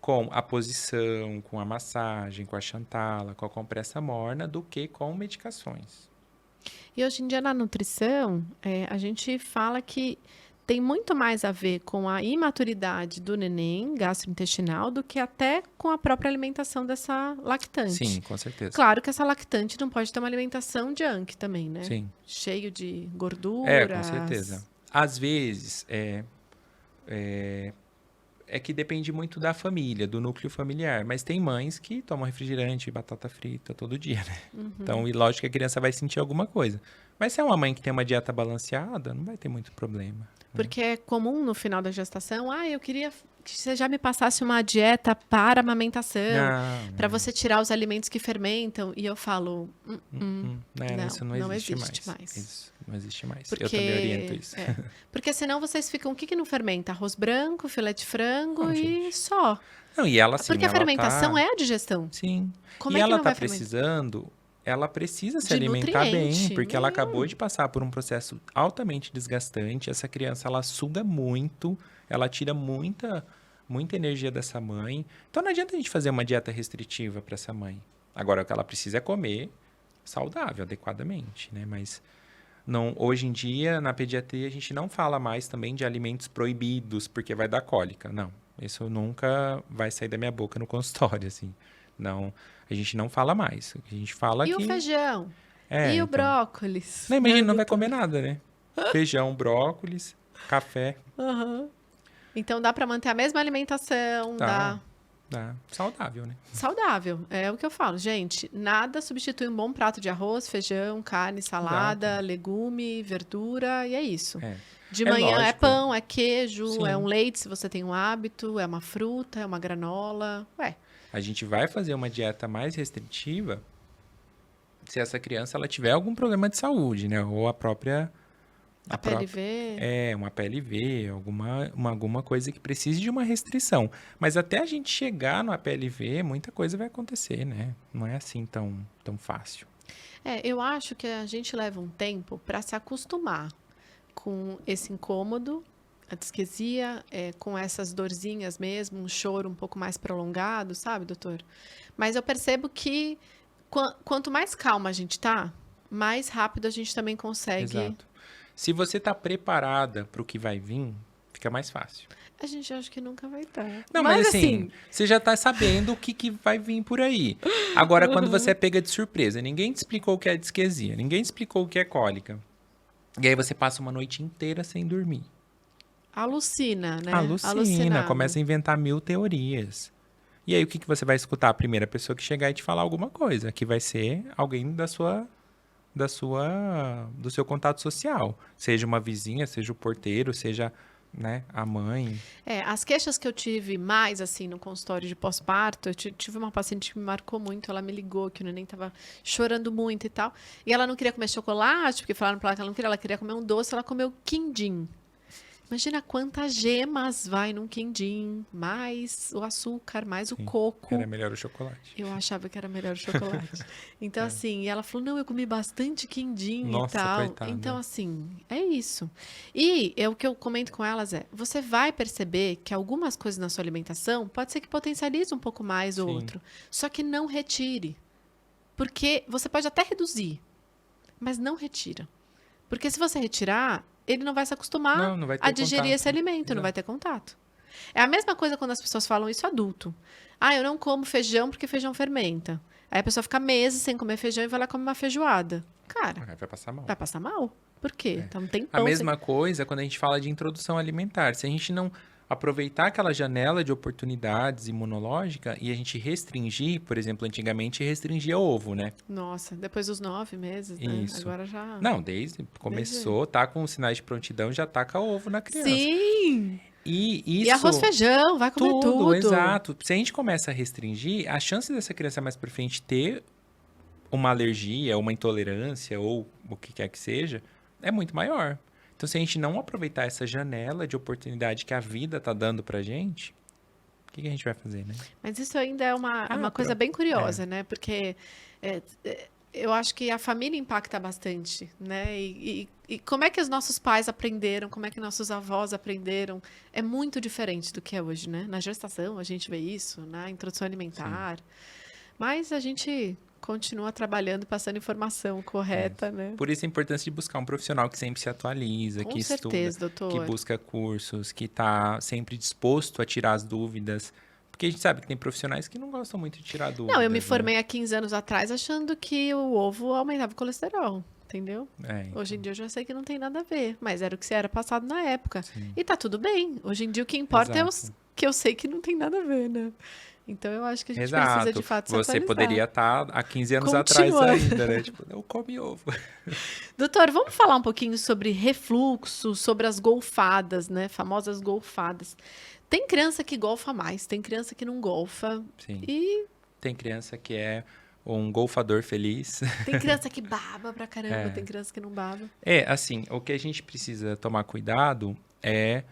com a posição, com a massagem, com a xantala, com a compressa morna, do que com medicações. E hoje em dia na nutrição, a gente fala que tem muito mais a ver com a imaturidade do neném gastrointestinal do que até com a própria alimentação dessa lactante. Sim, com certeza. Claro que essa lactante não pode ter uma alimentação junk também, né? Sim. Cheio de gorduras. Com certeza. Às vezes, que depende muito da família, do núcleo familiar. Mas tem mães que tomam refrigerante e batata frita todo dia, né? Então, e lógico que a criança vai sentir alguma coisa. Mas se é uma mãe que tem uma dieta balanceada, não vai ter muito problema. Porque é comum no final da gestação, eu queria que você já me passasse uma dieta para amamentação, para você tirar os alimentos que fermentam. E eu falo, não, isso não existe mais. Isso não existe mais. Porque, eu também oriento isso. Porque senão vocês ficam, o que não fermenta? Arroz branco, filé de frango e só. Não, e ela, assim, porque a fermentação é a digestão. Sim. Como e é que ela não vai precisando... Ela precisa se de alimentar nutriente. bem, porque ela acabou de passar por um processo altamente desgastante. Essa criança, ela suga muito, ela tira muita energia dessa mãe. Então, não adianta a gente fazer uma dieta restritiva para essa mãe. Agora, o que ela precisa é comer saudável, adequadamente, né? Mas não, hoje em dia, na pediatria, a gente não fala mais também de alimentos proibidos, porque vai dar cólica. Não, isso nunca vai sair da minha boca no consultório, assim. Não, a gente não fala mais. A gente fala e que... o feijão? E o brócolis? Não, imagina, não vai comer nada, né? Feijão, brócolis, café. Então, dá para manter a mesma alimentação, Dá. Saudável, né? Saudável, é o que eu falo. Gente, nada substitui um bom prato de arroz, feijão, carne, salada, legume, verdura, e é isso. De manhã lógico. É pão, é queijo, Sim. É um leite, se você tem um hábito, é uma fruta, é uma granola, A gente vai fazer uma dieta mais restritiva se essa criança ela tiver algum problema de saúde, né? Ou a própria... A PLV? Uma PLV, alguma coisa que precise de uma restrição. Mas até a gente chegar no PLV, muita coisa vai acontecer, né? Não é assim tão fácil. Eu acho que a gente leva um tempo para se acostumar com esse incômodo, a disquesia, com essas dorzinhas mesmo, um choro um pouco mais prolongado, sabe, doutor? Mas eu percebo que quanto mais calma a gente tá, mais rápido a gente também consegue. Exato. Se você está preparada para o que vai vir, fica mais fácil. A gente acha que nunca vai estar. Não, mas assim, você já está sabendo o que vai vir por aí. Agora, quando você é pega de surpresa, ninguém te explicou o que é disquesia, ninguém te explicou o que é cólica. E aí você passa uma noite inteira sem dormir. Alucina, né? Alucina, começa a inventar 1000 teorias. E aí o que você vai escutar? A primeira pessoa que chegar e te falar alguma coisa, que vai ser alguém do seu contato social. Seja uma vizinha, seja o porteiro, seja, né, a mãe. As queixas que eu tive mais, assim, no consultório de pós-parto, eu tive uma paciente que me marcou muito, ela me ligou que o neném tava chorando muito e tal, e ela não queria comer chocolate, porque falaram pra ela que ela queria comer um doce, ela comeu quindim. Imagina quantas gemas vai num quindim, mais o açúcar, mais o coco. Era melhor o chocolate. Eu achava que era melhor o chocolate. Então, assim, ela falou, não, eu comi bastante quindim Nossa, e tal. coitada. Então, assim, é isso. E o que eu comento com elas você vai perceber que algumas coisas na sua alimentação, pode ser que potencialize um pouco mais o outro. Só que não retire. Porque você pode até reduzir, mas não retira. Porque se você retirar, ele não vai se acostumar a digerir esse alimento, Exato. Não vai ter contato. É a mesma coisa quando as pessoas falam isso adulto. Eu não como feijão porque feijão fermenta. Aí a pessoa fica meses sem comer feijão e vai lá comer uma feijoada. Cara, vai passar mal. Vai passar mal. Por quê? Então, tem pão. A mesma coisa quando a gente fala de introdução alimentar. Se a gente não aproveitar aquela janela de oportunidades imunológica e a gente restringir, por exemplo, antigamente restringia ovo, né? Nossa, depois dos 9 meses, né? Isso. Agora já... Não, desde começou, tá com sinais de prontidão, já taca ovo na criança. Sim! E arroz, feijão, vai comer tudo. Exato. Se a gente começa a restringir, a chance dessa criança mais pra frente ter uma alergia, uma intolerância ou o que quer que seja, é muito maior. Então, se a gente não aproveitar essa janela de oportunidade que a vida tá dando pra gente, o que a gente vai fazer, né? Mas isso ainda é uma coisa bem curiosa, né? Porque eu acho que a família impacta bastante, né? E como é que os nossos pais aprenderam, como é que nossos avós aprenderam, é muito diferente do que é hoje, né? Na gestação a gente vê isso, na introdução alimentar. Sim. Mas a gente continua trabalhando, passando informação correta, né? Por isso a importância de buscar um profissional que sempre se atualiza, Com que certeza, estuda, doutor. que busca cursos, que está sempre disposto a tirar as dúvidas. Porque a gente sabe que tem profissionais que não gostam muito de tirar dúvidas. Não, eu me formei há 15 anos atrás achando que o ovo aumentava o colesterol, entendeu? Então. Hoje em dia eu já sei que não tem nada a ver, mas era o que se era passado na época. Sim. E tá tudo bem. Hoje em dia o que importa é que eu sei que não tem nada a ver, né? Então, eu acho que a gente precisa, de fato, se Você atualizar. poderia estar há 15 anos atrás Continuando. ainda, né? Tipo, não come ovo. Doutor, vamos falar um pouquinho sobre refluxo, sobre as golfadas, né? Famosas golfadas. Tem criança que golfa mais, tem criança que não golfa. Sim. E Tem criança que é um golfador feliz. tem criança que baba pra caramba, tem criança que não baba. Assim, o que a gente precisa tomar cuidado é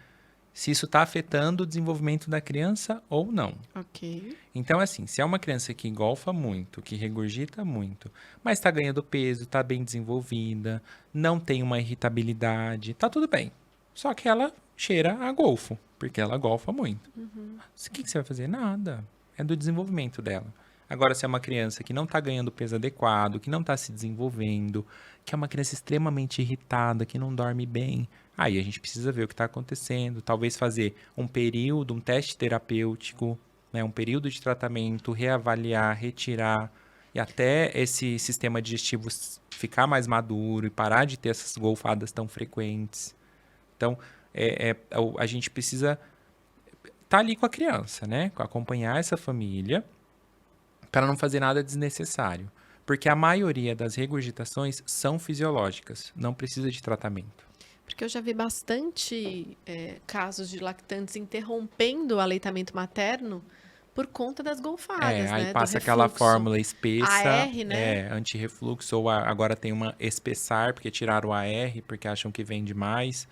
se isso está afetando o desenvolvimento da criança ou não. Ok. Então, assim, se é uma criança que golfa muito, que regurgita muito, mas está ganhando peso, está bem desenvolvida, não tem uma irritabilidade, tá tudo bem. Só que ela cheira a golfo, porque ela golfa muito. O que você vai fazer? Nada. É do desenvolvimento dela. Agora, se é uma criança que não está ganhando peso adequado, que não está se desenvolvendo, que é uma criança extremamente irritada, que não dorme bem, aí a gente precisa ver o que está acontecendo. Talvez fazer um período, um teste terapêutico, né, um período de tratamento, reavaliar, retirar, e até esse sistema digestivo ficar mais maduro e parar de ter essas golfadas tão frequentes. Então, a gente precisa estar ali com a criança, né? Acompanhar essa família para não fazer nada desnecessário. Porque a maioria das regurgitações são fisiológicas, não precisa de tratamento. Porque eu já vi bastante casos de lactantes interrompendo o aleitamento materno por conta das golfadas, Aí né? passa do aquela refluxo. fórmula espessa, AR, né? anti-refluxo, ou agora tem uma espessar, porque tiraram o AR, porque acham que vende mais.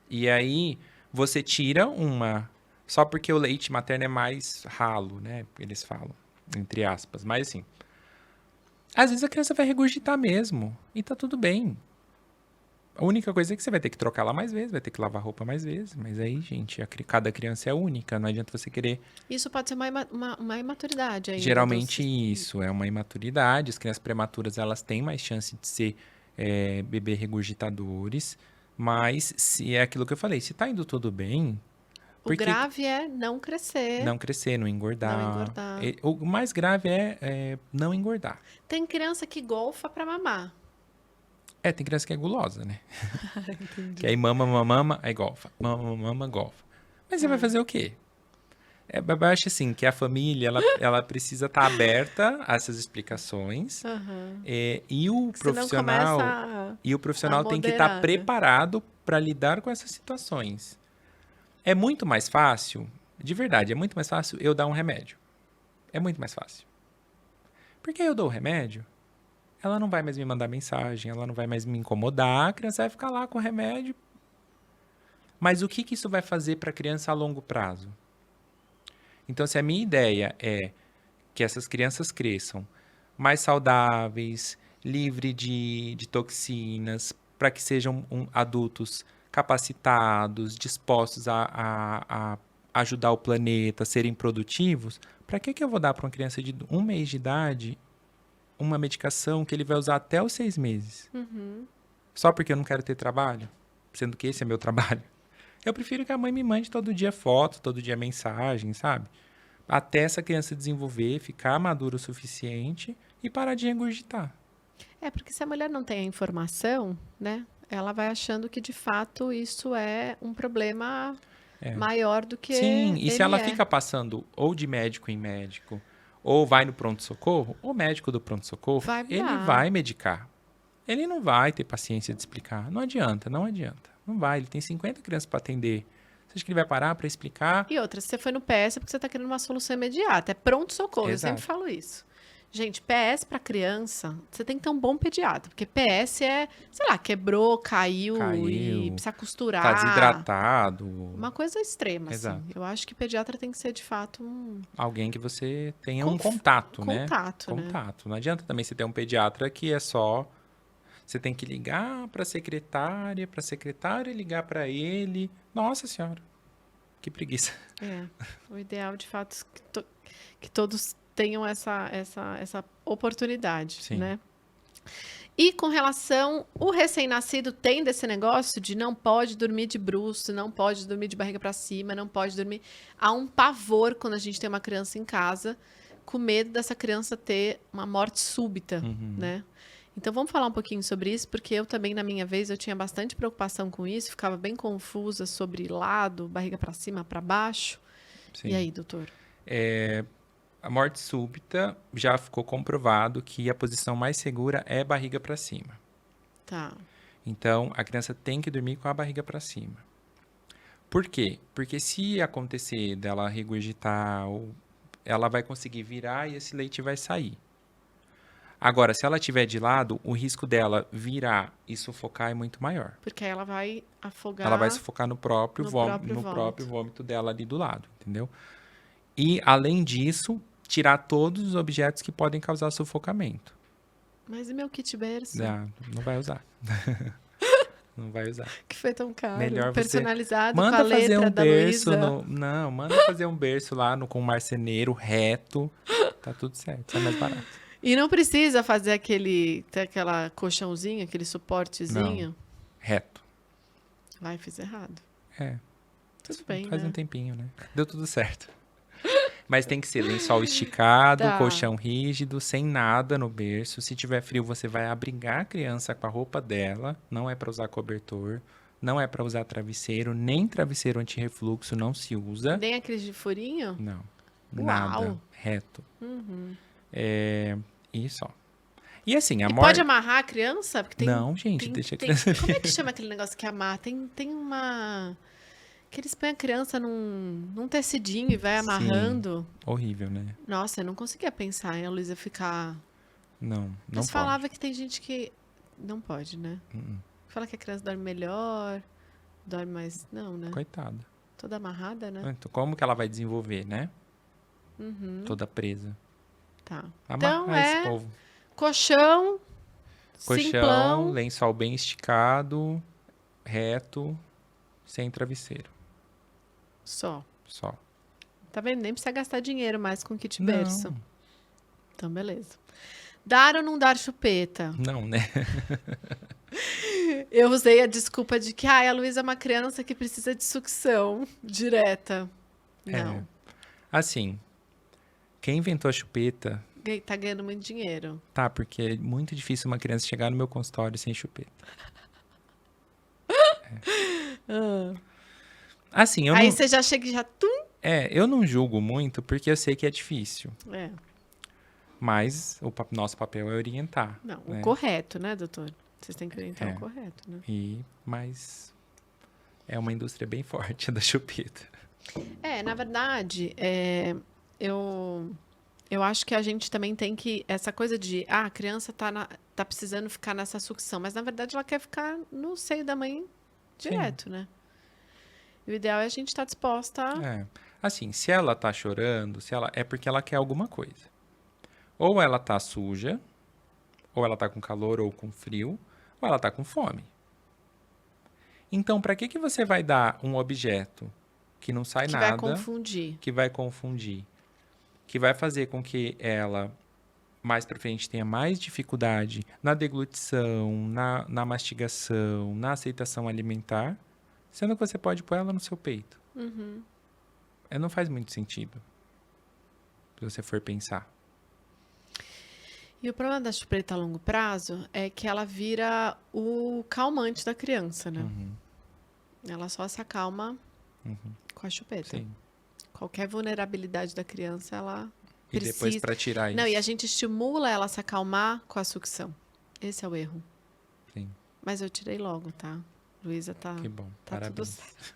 E aí você tira uma, só porque o leite materno é mais ralo, né? Eles falam, entre aspas. Mas assim, às vezes a criança vai regurgitar mesmo, e tá tudo bem. A única coisa é que você vai ter que trocar ela mais vezes, vai ter que lavar a roupa mais vezes. Mas aí, gente, cada criança é única, não adianta você querer. Isso pode ser uma imaturidade ainda. Geralmente isso é uma imaturidade. As crianças prematuras, elas têm mais chance de ser bebê regurgitadores. Mas se é aquilo que eu falei, se tá indo tudo bem, O grave é não crescer. não crescer, não engordar. Não engordar. O mais grave é não engordar. Tem criança que golfa pra mamar. Tem criança que é gulosa, né? Que aí mama, aí golfa. Mama, golfa. Mas você vai fazer o quê? Eu acho assim, que a família, ela precisa estar aberta a essas explicações. E o profissional tem que estar preparado para lidar com essas situações. É muito mais fácil, de verdade, é muito mais fácil eu dar um remédio. É muito mais fácil. Porque eu dou o remédio, ela não vai mais me mandar mensagem, ela não vai mais me incomodar, a criança vai ficar lá com o remédio. Mas o que isso vai fazer para a criança a longo prazo? Então, se a minha ideia é que essas crianças cresçam mais saudáveis, livres de toxinas, para que sejam adultos capacitados, dispostos a ajudar o planeta, serem produtivos, para que eu vou dar para uma criança de 1 mês de idade uma medicação que ele vai usar até os 6 meses? Só porque eu não quero ter trabalho? Sendo que esse é meu trabalho. Eu prefiro que a mãe me mande todo dia foto, todo dia mensagem, sabe? Até essa criança desenvolver, ficar madura o suficiente e parar de regurgitar. Porque se a mulher não tem a informação, né? Ela vai achando que, de fato, isso é um problema maior do que Sim, e se ela ele fica passando ou de médico em médico, ou vai no pronto-socorro, o médico do pronto-socorro, ele vai medicar. Ele não vai ter paciência de explicar. Não adianta. Não vai, ele tem 50 crianças para atender. Você acha que ele vai parar para explicar? E outra, se você foi no PS é porque você está querendo uma solução imediata. É pronto-socorro, eu sempre falo isso. Gente, PS para criança, você tem que ter um bom pediatra. Porque PS é, sei lá, quebrou, caiu e precisa costurar. Tá desidratado. Uma coisa extrema, Exato. assim. Eu acho que pediatra tem que ser, de fato, alguém que você tenha um contato, né? Contato, né? Contato. Não adianta também você ter um pediatra que é só... Você tem que ligar para a secretária ligar para ele. Nossa Senhora, que preguiça. O ideal, de fato, é que todos tenham essa oportunidade, Sim. né? E com relação, o recém-nascido tem desse negócio de não pode dormir de bruços, não pode dormir de barriga para cima, não pode dormir... Há um pavor quando a gente tem uma criança em casa, com medo dessa criança ter uma morte súbita, né? Então, vamos falar um pouquinho sobre isso, porque eu também, na minha vez, eu tinha bastante preocupação com isso, ficava bem confusa sobre lado, barriga para cima, para baixo. Sim. E aí, doutor? A morte súbita já ficou comprovado que a posição mais segura é barriga para cima. Tá. Então, a criança tem que dormir com a barriga para cima. Por quê? Porque se acontecer dela regurgitar, ela vai conseguir virar e esse leite vai sair. Agora, se ela estiver de lado, o risco dela virar e sufocar é muito maior. Porque aí ela vai afogar Ela vai sufocar no próprio vômito dela ali do lado, entendeu? E, além disso, tirar todos os objetos que podem causar sufocamento. Mas e meu kit berço? Não vai usar. Não vai usar. Que foi tão caro. Melhor você personalizado com a manda fazer letra um da berço Luísa. Não, manda fazer um berço lá com marceneiro reto. Tá tudo certo, sai mais barato. E não precisa fazer tem aquela colchãozinho, aquele suportezinho. Reto. Ai, fiz errado. É. Tudo bem, Faz né? um tempinho, né? Deu tudo certo. Mas tem que ser lençol esticado, Tá. colchão rígido, sem nada no berço. Se tiver frio, você vai abrigar a criança com a roupa dela. Não é para usar cobertor, não é para usar travesseiro, nem travesseiro anti-refluxo não se usa. Nem aqueles de furinho? Não, Uau. nada, reto. Uhum. E só. E assim, a E morte... pode amarrar a criança? Porque tem, Não, gente, deixa a criança... Como é que chama aquele negócio que amarra? Tem uma... Que eles põem a criança num tecidinho e vai Sim. amarrando. Horrível, né? Nossa, eu não conseguia pensar em a Luísa ficar... Não Mas pode. falava que tem gente que... Não pode, né? Uh-uh. Fala que a criança dorme melhor, dorme mais... Não, né? Coitada. Toda amarrada, né? Então, como que ela vai desenvolver, né? Uhum, Toda presa. tá. Amarrar Então esse é povo. colchão, Colchão, simplão. lençol bem esticado, reto, sem travesseiro. Só. Só. Tá vendo? Nem precisa gastar dinheiro mais com kit Não. berço. Então, beleza. Dar ou não dar chupeta? Não, né? Eu usei a desculpa de que a Luísa é uma criança que precisa de sucção direta. Não. Assim, quem inventou a chupeta, Tá ganhando muito dinheiro. tá, porque é muito difícil uma criança chegar no meu consultório sem chupeta. Assim, Aí você já chega e já... eu não julgo muito porque eu sei que é difícil. É. Mas nosso papel é orientar. Não, né? o correto, né, doutor? Vocês têm que orientar É. o correto, né? Mas é uma indústria bem forte da chupeta. Na verdade, eu acho que a gente também tem que... Essa coisa de, a criança tá precisando ficar nessa sucção, mas na verdade ela quer ficar no seio da mãe direto, né? E o ideal é a gente estar disposta a... Assim, se ela tá chorando, é porque ela quer alguma coisa. Ou ela tá suja, ou ela tá com calor ou com frio, ou ela tá com fome. Então, para que você vai dar um objeto que não sai que nada, vai confundir. que vai confundir, que vai fazer com que ela mais para frente tenha mais dificuldade na deglutição, na mastigação, na aceitação alimentar, sendo que você pode pôr ela no seu peito? Uhum. Não faz muito sentido, se você for pensar. E o problema da chupeta a longo prazo é que ela vira o calmante da criança, né? Uhum. Ela só se acalma com a chupeta. Sim. Qualquer vulnerabilidade da criança, ela E precisa... depois para tirar isso. Não, e a gente estimula ela a se acalmar com a sucção. Esse é o erro. Sim. Mas eu tirei logo, tá? Luísa tá... Que bom, Tá tudo parabéns. certo.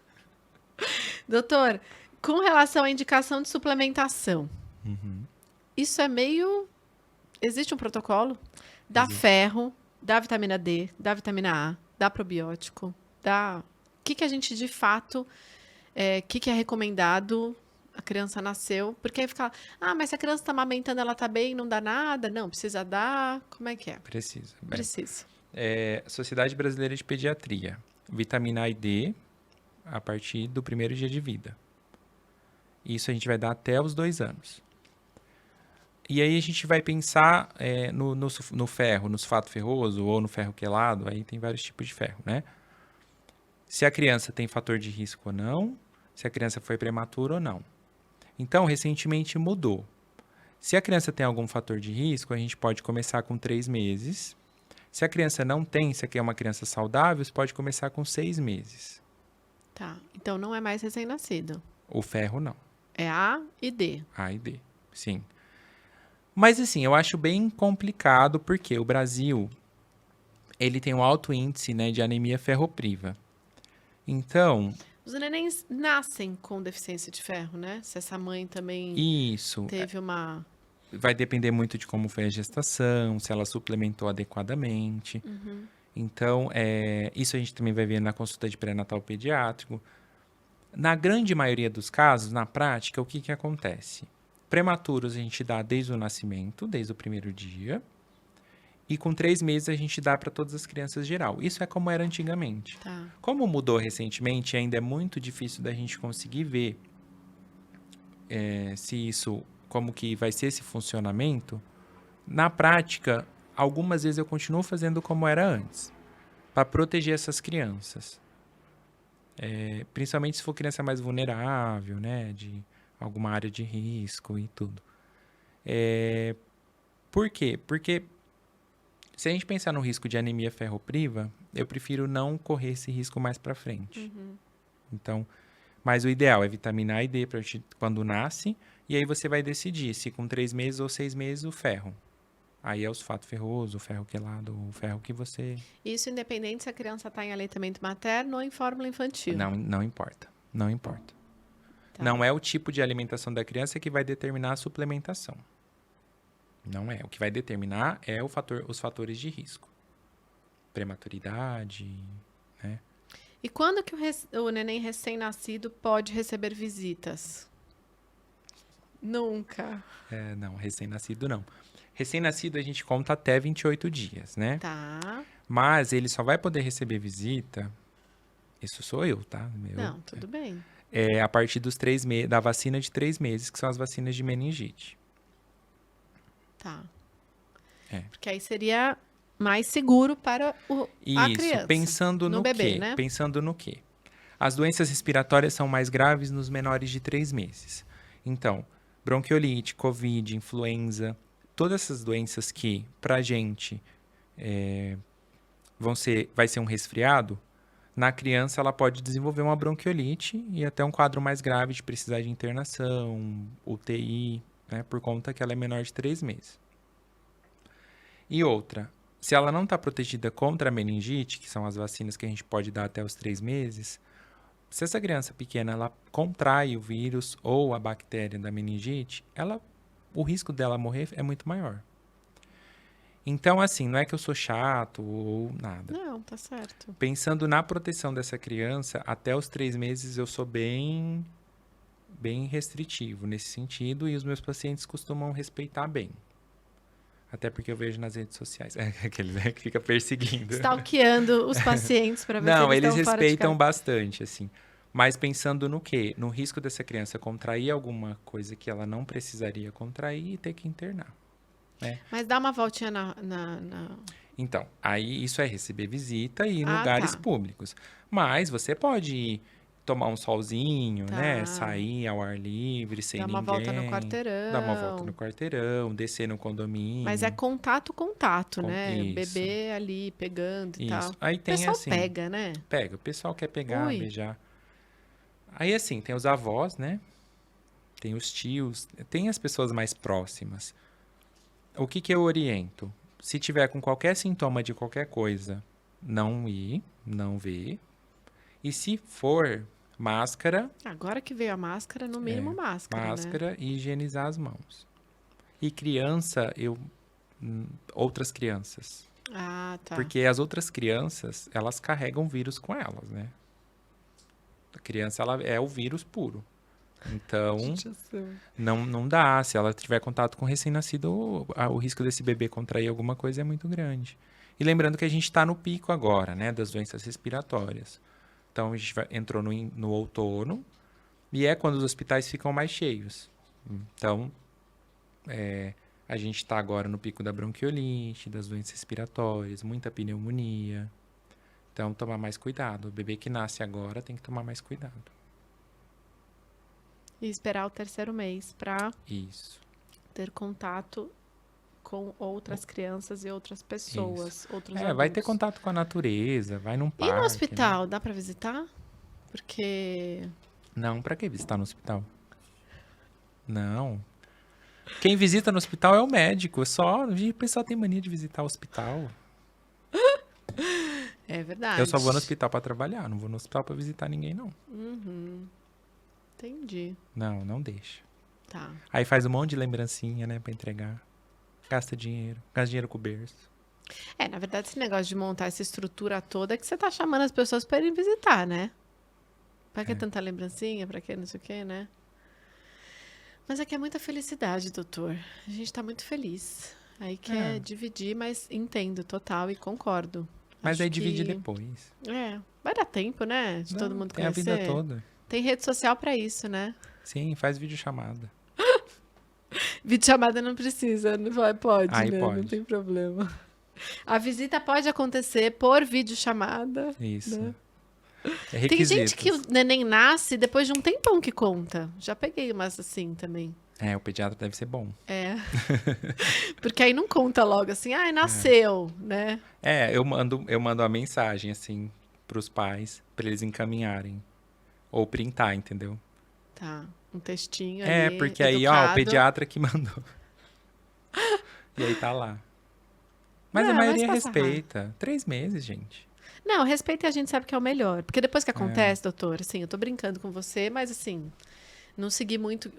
Doutor, com relação à indicação de suplementação, isso é meio... Existe um protocolo? Dá Existe. ferro, dá vitamina D, dá vitamina A, dá probiótico, dá... O que a gente, de fato, o que é recomendado? A criança nasceu, porque aí fica... mas se a criança está amamentando, ela está bem, não dá nada? Não, precisa dar... Como é que é? Precisa. Bem, Precisa. Sociedade Brasileira de Pediatria. Vitamina A e D a partir do primeiro dia de vida. Isso a gente vai dar até os 2 anos. E aí a gente vai pensar no ferro, no sulfato ferroso ou no ferro quelado, aí tem vários tipos de ferro, né? Se a criança tem fator de risco ou não, se a criança foi prematura ou não. Então, recentemente mudou. Se a criança tem algum fator de risco, a gente pode começar com 3 meses. Se a criança não tem, se é uma criança saudável, você pode começar com 6 meses. Tá. Então, não é mais recém-nascido. O ferro, não. É A e D. A e D, sim. Mas assim, eu acho bem complicado porque o Brasil, ele tem um alto índice, né, de anemia ferropriva. Então, Os nenéns nascem com deficiência de ferro, né? Se essa mãe também isso teve uma. vai depender muito de como foi a gestação, se ela suplementou adequadamente. Uhum. Então, isso a gente também vai ver na consulta de pré-natal pediátrico. Na grande maioria dos casos, na prática, o que que acontece? Prematuros a gente dá desde o nascimento, desde o primeiro dia. E com 3 meses a gente dá para todas as crianças geral. Isso é como era antigamente. Tá. Como mudou recentemente, ainda é muito difícil da gente conseguir ver se isso, como que vai ser esse funcionamento. Na prática, algumas vezes eu continuo fazendo como era antes, para proteger essas crianças. Principalmente se for criança mais vulnerável, né, de alguma área de risco e tudo. Por quê? Porque se a gente pensar no risco de anemia ferropriva, eu prefiro não correr esse risco mais para frente. Então, mas o ideal é vitamina A e D pra gente, quando nasce, e aí você vai decidir se com 3 meses ou 6 meses o ferro. Aí é o sulfato ferroso, o ferro quelado, o ferro que você... Isso independente se a criança está em aleitamento materno ou em fórmula infantil. Não importa. Não importa. Tá. Não é o tipo de alimentação da criança que vai determinar a suplementação. Não é. O que vai determinar é os fatores de risco. Prematuridade, né? E quando que o neném recém-nascido pode receber visitas? Nunca. Não, recém-nascido não. Recém-nascido a gente conta até 28 dias, né? Tá. Mas ele só vai poder receber visita, isso sou eu, tá? Não, tudo bem. A partir dos 3 meses, da vacina de 3 meses, que são as vacinas de meningite. Tá. É. Porque aí seria mais seguro para a Isso, criança. pensando no bebê, quê? né? Pensando no quê? As doenças respiratórias são mais graves nos menores de 3 meses. Então, bronquiolite, covid, influenza, todas essas doenças que, pra gente, vai ser um resfriado, na criança ela pode desenvolver uma bronquiolite e até um quadro mais grave de precisar de internação, UTI, né, por conta que ela é menor de 3 meses. E outra, se ela não está protegida contra a meningite, que são as vacinas que a gente pode dar até os 3 meses, se essa criança pequena ela contrai o vírus ou a bactéria da meningite, o risco dela morrer é muito maior. Então, assim, não é que eu sou chato ou nada. Não, tá certo. Pensando na proteção dessa criança, até os 3 meses eu sou bem restritivo nesse sentido e os meus pacientes costumam respeitar bem. Até porque eu vejo nas redes sociais. Aquele, né, que fica perseguindo. Stalkeando os pacientes para ver se Não, eles eles estão fora de respeitam casa. bastante, assim. Mas pensando no quê? No risco dessa criança contrair alguma coisa que ela não precisaria contrair e ter que internar. Mas dá uma voltinha Então, aí isso é receber visita e ir em Ah, lugares tá. públicos. Mas você pode ir tomar um solzinho, Tá. né? Sair ao ar livre, sem Dar uma ninguém. volta no quarteirão. Dar uma volta no quarteirão, descer no condomínio. Mas é contato, né? Isso. Bebê ali pegando e Isso. tal. Aí O tem pessoal assim. pega, né? Pega, o pessoal quer pegar, Ui. beijar. Aí assim, tem os avós, né? Tem os tios, tem as pessoas mais próximas. O que que eu oriento? Se tiver com qualquer sintoma de qualquer coisa, não ir, não ver. E se for, máscara, Agora que veio a máscara, no mínimo máscara, né? máscara e higienizar as mãos. E criança, outras crianças. Ah, tá. Porque as outras crianças, elas carregam vírus com elas, né? A criança, ela é o vírus puro. Então, não dá. Se ela tiver contato com recém-nascido, o risco desse bebê contrair alguma coisa é muito grande. E lembrando que a gente está no pico agora, né? Das doenças respiratórias. Então, a gente entrou no outono e é quando os hospitais ficam mais cheios. Então, a gente está agora no pico da bronquiolite, das doenças respiratórias, muita pneumonia. Então, tomar mais cuidado. O bebê que nasce agora tem que tomar mais cuidado. E esperar o 3º mês para Isso. ter contato com outras crianças e outras pessoas, outros Vai adultos. ter contato com a natureza, vai num E parque. no hospital, dá para visitar? Porque Não, pra que visitar no hospital? Não. Quem visita no hospital é o médico. O pessoal tem mania de visitar o hospital. É verdade. Eu só vou no hospital pra trabalhar, não vou no hospital pra visitar ninguém, não. Entendi. Não deixa. Tá. Aí faz um monte de lembrancinha, né, pra entregar. Gasta dinheiro com o berço. Na verdade, esse negócio de montar essa estrutura toda é que você tá chamando as pessoas para irem visitar, né? Pra que tanta lembrancinha? Pra que não sei o quê, né? Mas aqui é muita felicidade, doutor. A gente tá muito feliz. Aí quer dividir, mas entendo total e concordo. Mas Acho aí divide que- depois. Vai dar tempo, né? De todo mundo Tem a conhecer. vida toda. Tem rede social pra isso, né? Sim, faz videochamada. Videochamada não precisa, não vai, pode, Aí né? pode. Não tem problema. A visita pode acontecer por videochamada. Isso. Né? É Tem gente requisitos. que o neném nasce depois de um tempão que conta. Já peguei umas assim também. O pediatra deve ser bom. Porque aí não conta logo assim, nasceu, né? Eu mando uma mensagem, assim, pros pais, pra eles encaminharem. Ou printar, entendeu? Tá, um textinho ali, Porque aí, o educado. pediatra que mandou. E aí tá lá. Mas Não, a mas maioria passa respeita. 3 meses, gente. Não, respeito e a gente sabe que é o melhor. Porque depois que acontece, doutor, assim, eu tô brincando com você, mas assim, não segui muito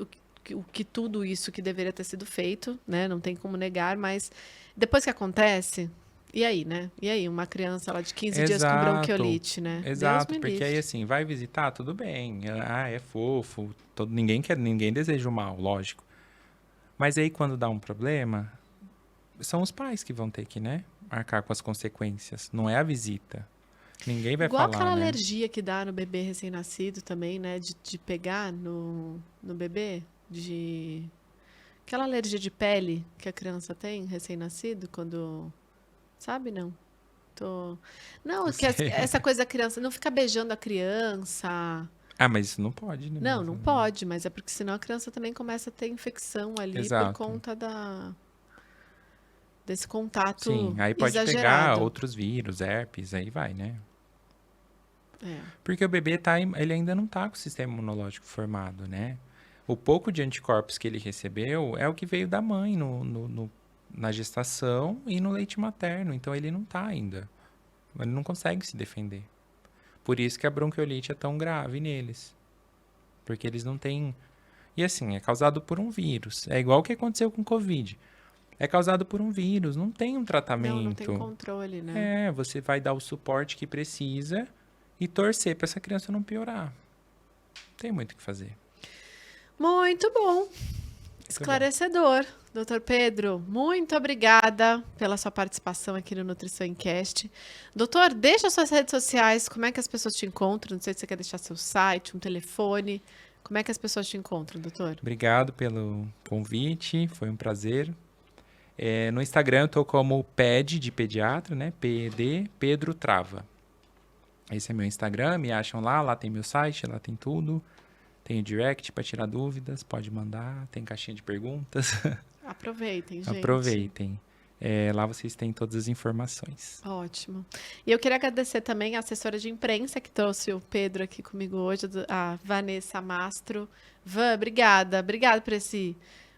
o que tudo isso que deveria ter sido feito, né? Não tem como negar, mas depois que acontece, e aí, né? E aí, uma criança lá de 15 dias com bronquiolite, né? Exato, Deus me porque livre. aí assim, vai visitar, tudo bem. É fofo. Ninguém deseja o mal, lógico. Mas aí quando dá um problema, são os pais que vão ter que, né, arcar com as consequências. Não é a visita. Ninguém vai Igual falar, aquela né? alergia que dá no bebê recém-nascido também, né? De pegar no bebê, aquela alergia de pele que a criança tem, recém-nascido, quando... Sabe, não? Não, que Sei. essa coisa da criança, não fica beijando a criança. Mas isso não pode, né? Não pode, mas é porque senão a criança também começa a ter infecção ali Exato. por conta desse contato Sim, aí pode pegar exagerado. outros vírus, herpes, aí vai, né? É. Porque o bebê ele ainda não tá com o sistema imunológico formado, né? O pouco de anticorpos que ele recebeu é o que veio da mãe na gestação e no leite materno. Então ele não tá ainda. Ele não consegue se defender. Por isso que a bronquiolite é tão grave neles. Porque eles não têm... E assim, é causado por um vírus. É igual o que aconteceu com o Covid. É causado por um vírus, não tem um tratamento. Não tem controle, né? Você vai dar o suporte que precisa e torcer para essa criança não piorar. Não tem muito o que fazer. Muito bom. Esclarecedor. Doutor Pedro, muito obrigada pela sua participação aqui no Nutrição em Cast. Doutor, deixa suas redes sociais, como é que as pessoas te encontram? Não sei se você quer deixar seu site, um telefone. Como é que as pessoas te encontram, doutor? Obrigado pelo convite, foi um prazer. No Instagram eu tô como PED de pediatra, né? PED, Pedro Trava. Esse é meu Instagram, me acham lá tem meu site, lá tem tudo. Tem o direct para tirar dúvidas, pode mandar, tem caixinha de perguntas. Aproveitem, gente. Aproveitem. Lá vocês têm todas as informações. Ótimo. E eu queria agradecer também a assessora de imprensa que trouxe o Pedro aqui comigo hoje, a Vanessa Mastro. Van, obrigada. Obrigada por esse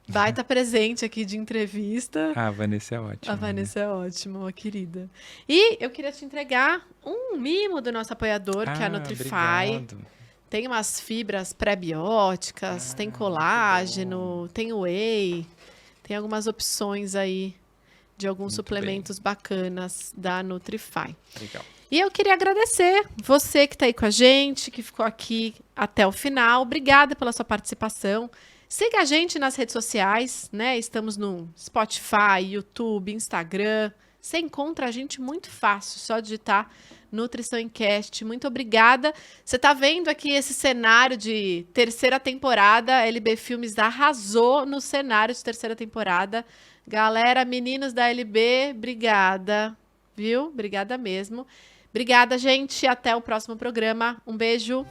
baita presente aqui de entrevista. A Vanessa é ótima. A Vanessa é ótima, uma querida. E eu queria te entregar um mimo do nosso apoiador, que é a Nutrify. Obrigado. Tem umas fibras pré-bióticas, tem colágeno, tem whey, tem algumas opções aí de alguns suplementos bacanas da Nutrify. Legal. E eu queria agradecer você que está aí com a gente, que ficou aqui até o final. Obrigada pela sua participação. Siga a gente nas redes sociais, né? Estamos no Spotify, YouTube, Instagram. Você encontra a gente muito fácil, só digitar Nutrição em Cast. Muito obrigada. Você está vendo aqui esse cenário de terceira temporada. A LB Filmes arrasou no cenário de terceira temporada. Galera, meninos da LB, obrigada, viu? Obrigada mesmo. Obrigada, gente. Até o próximo programa. Um beijo.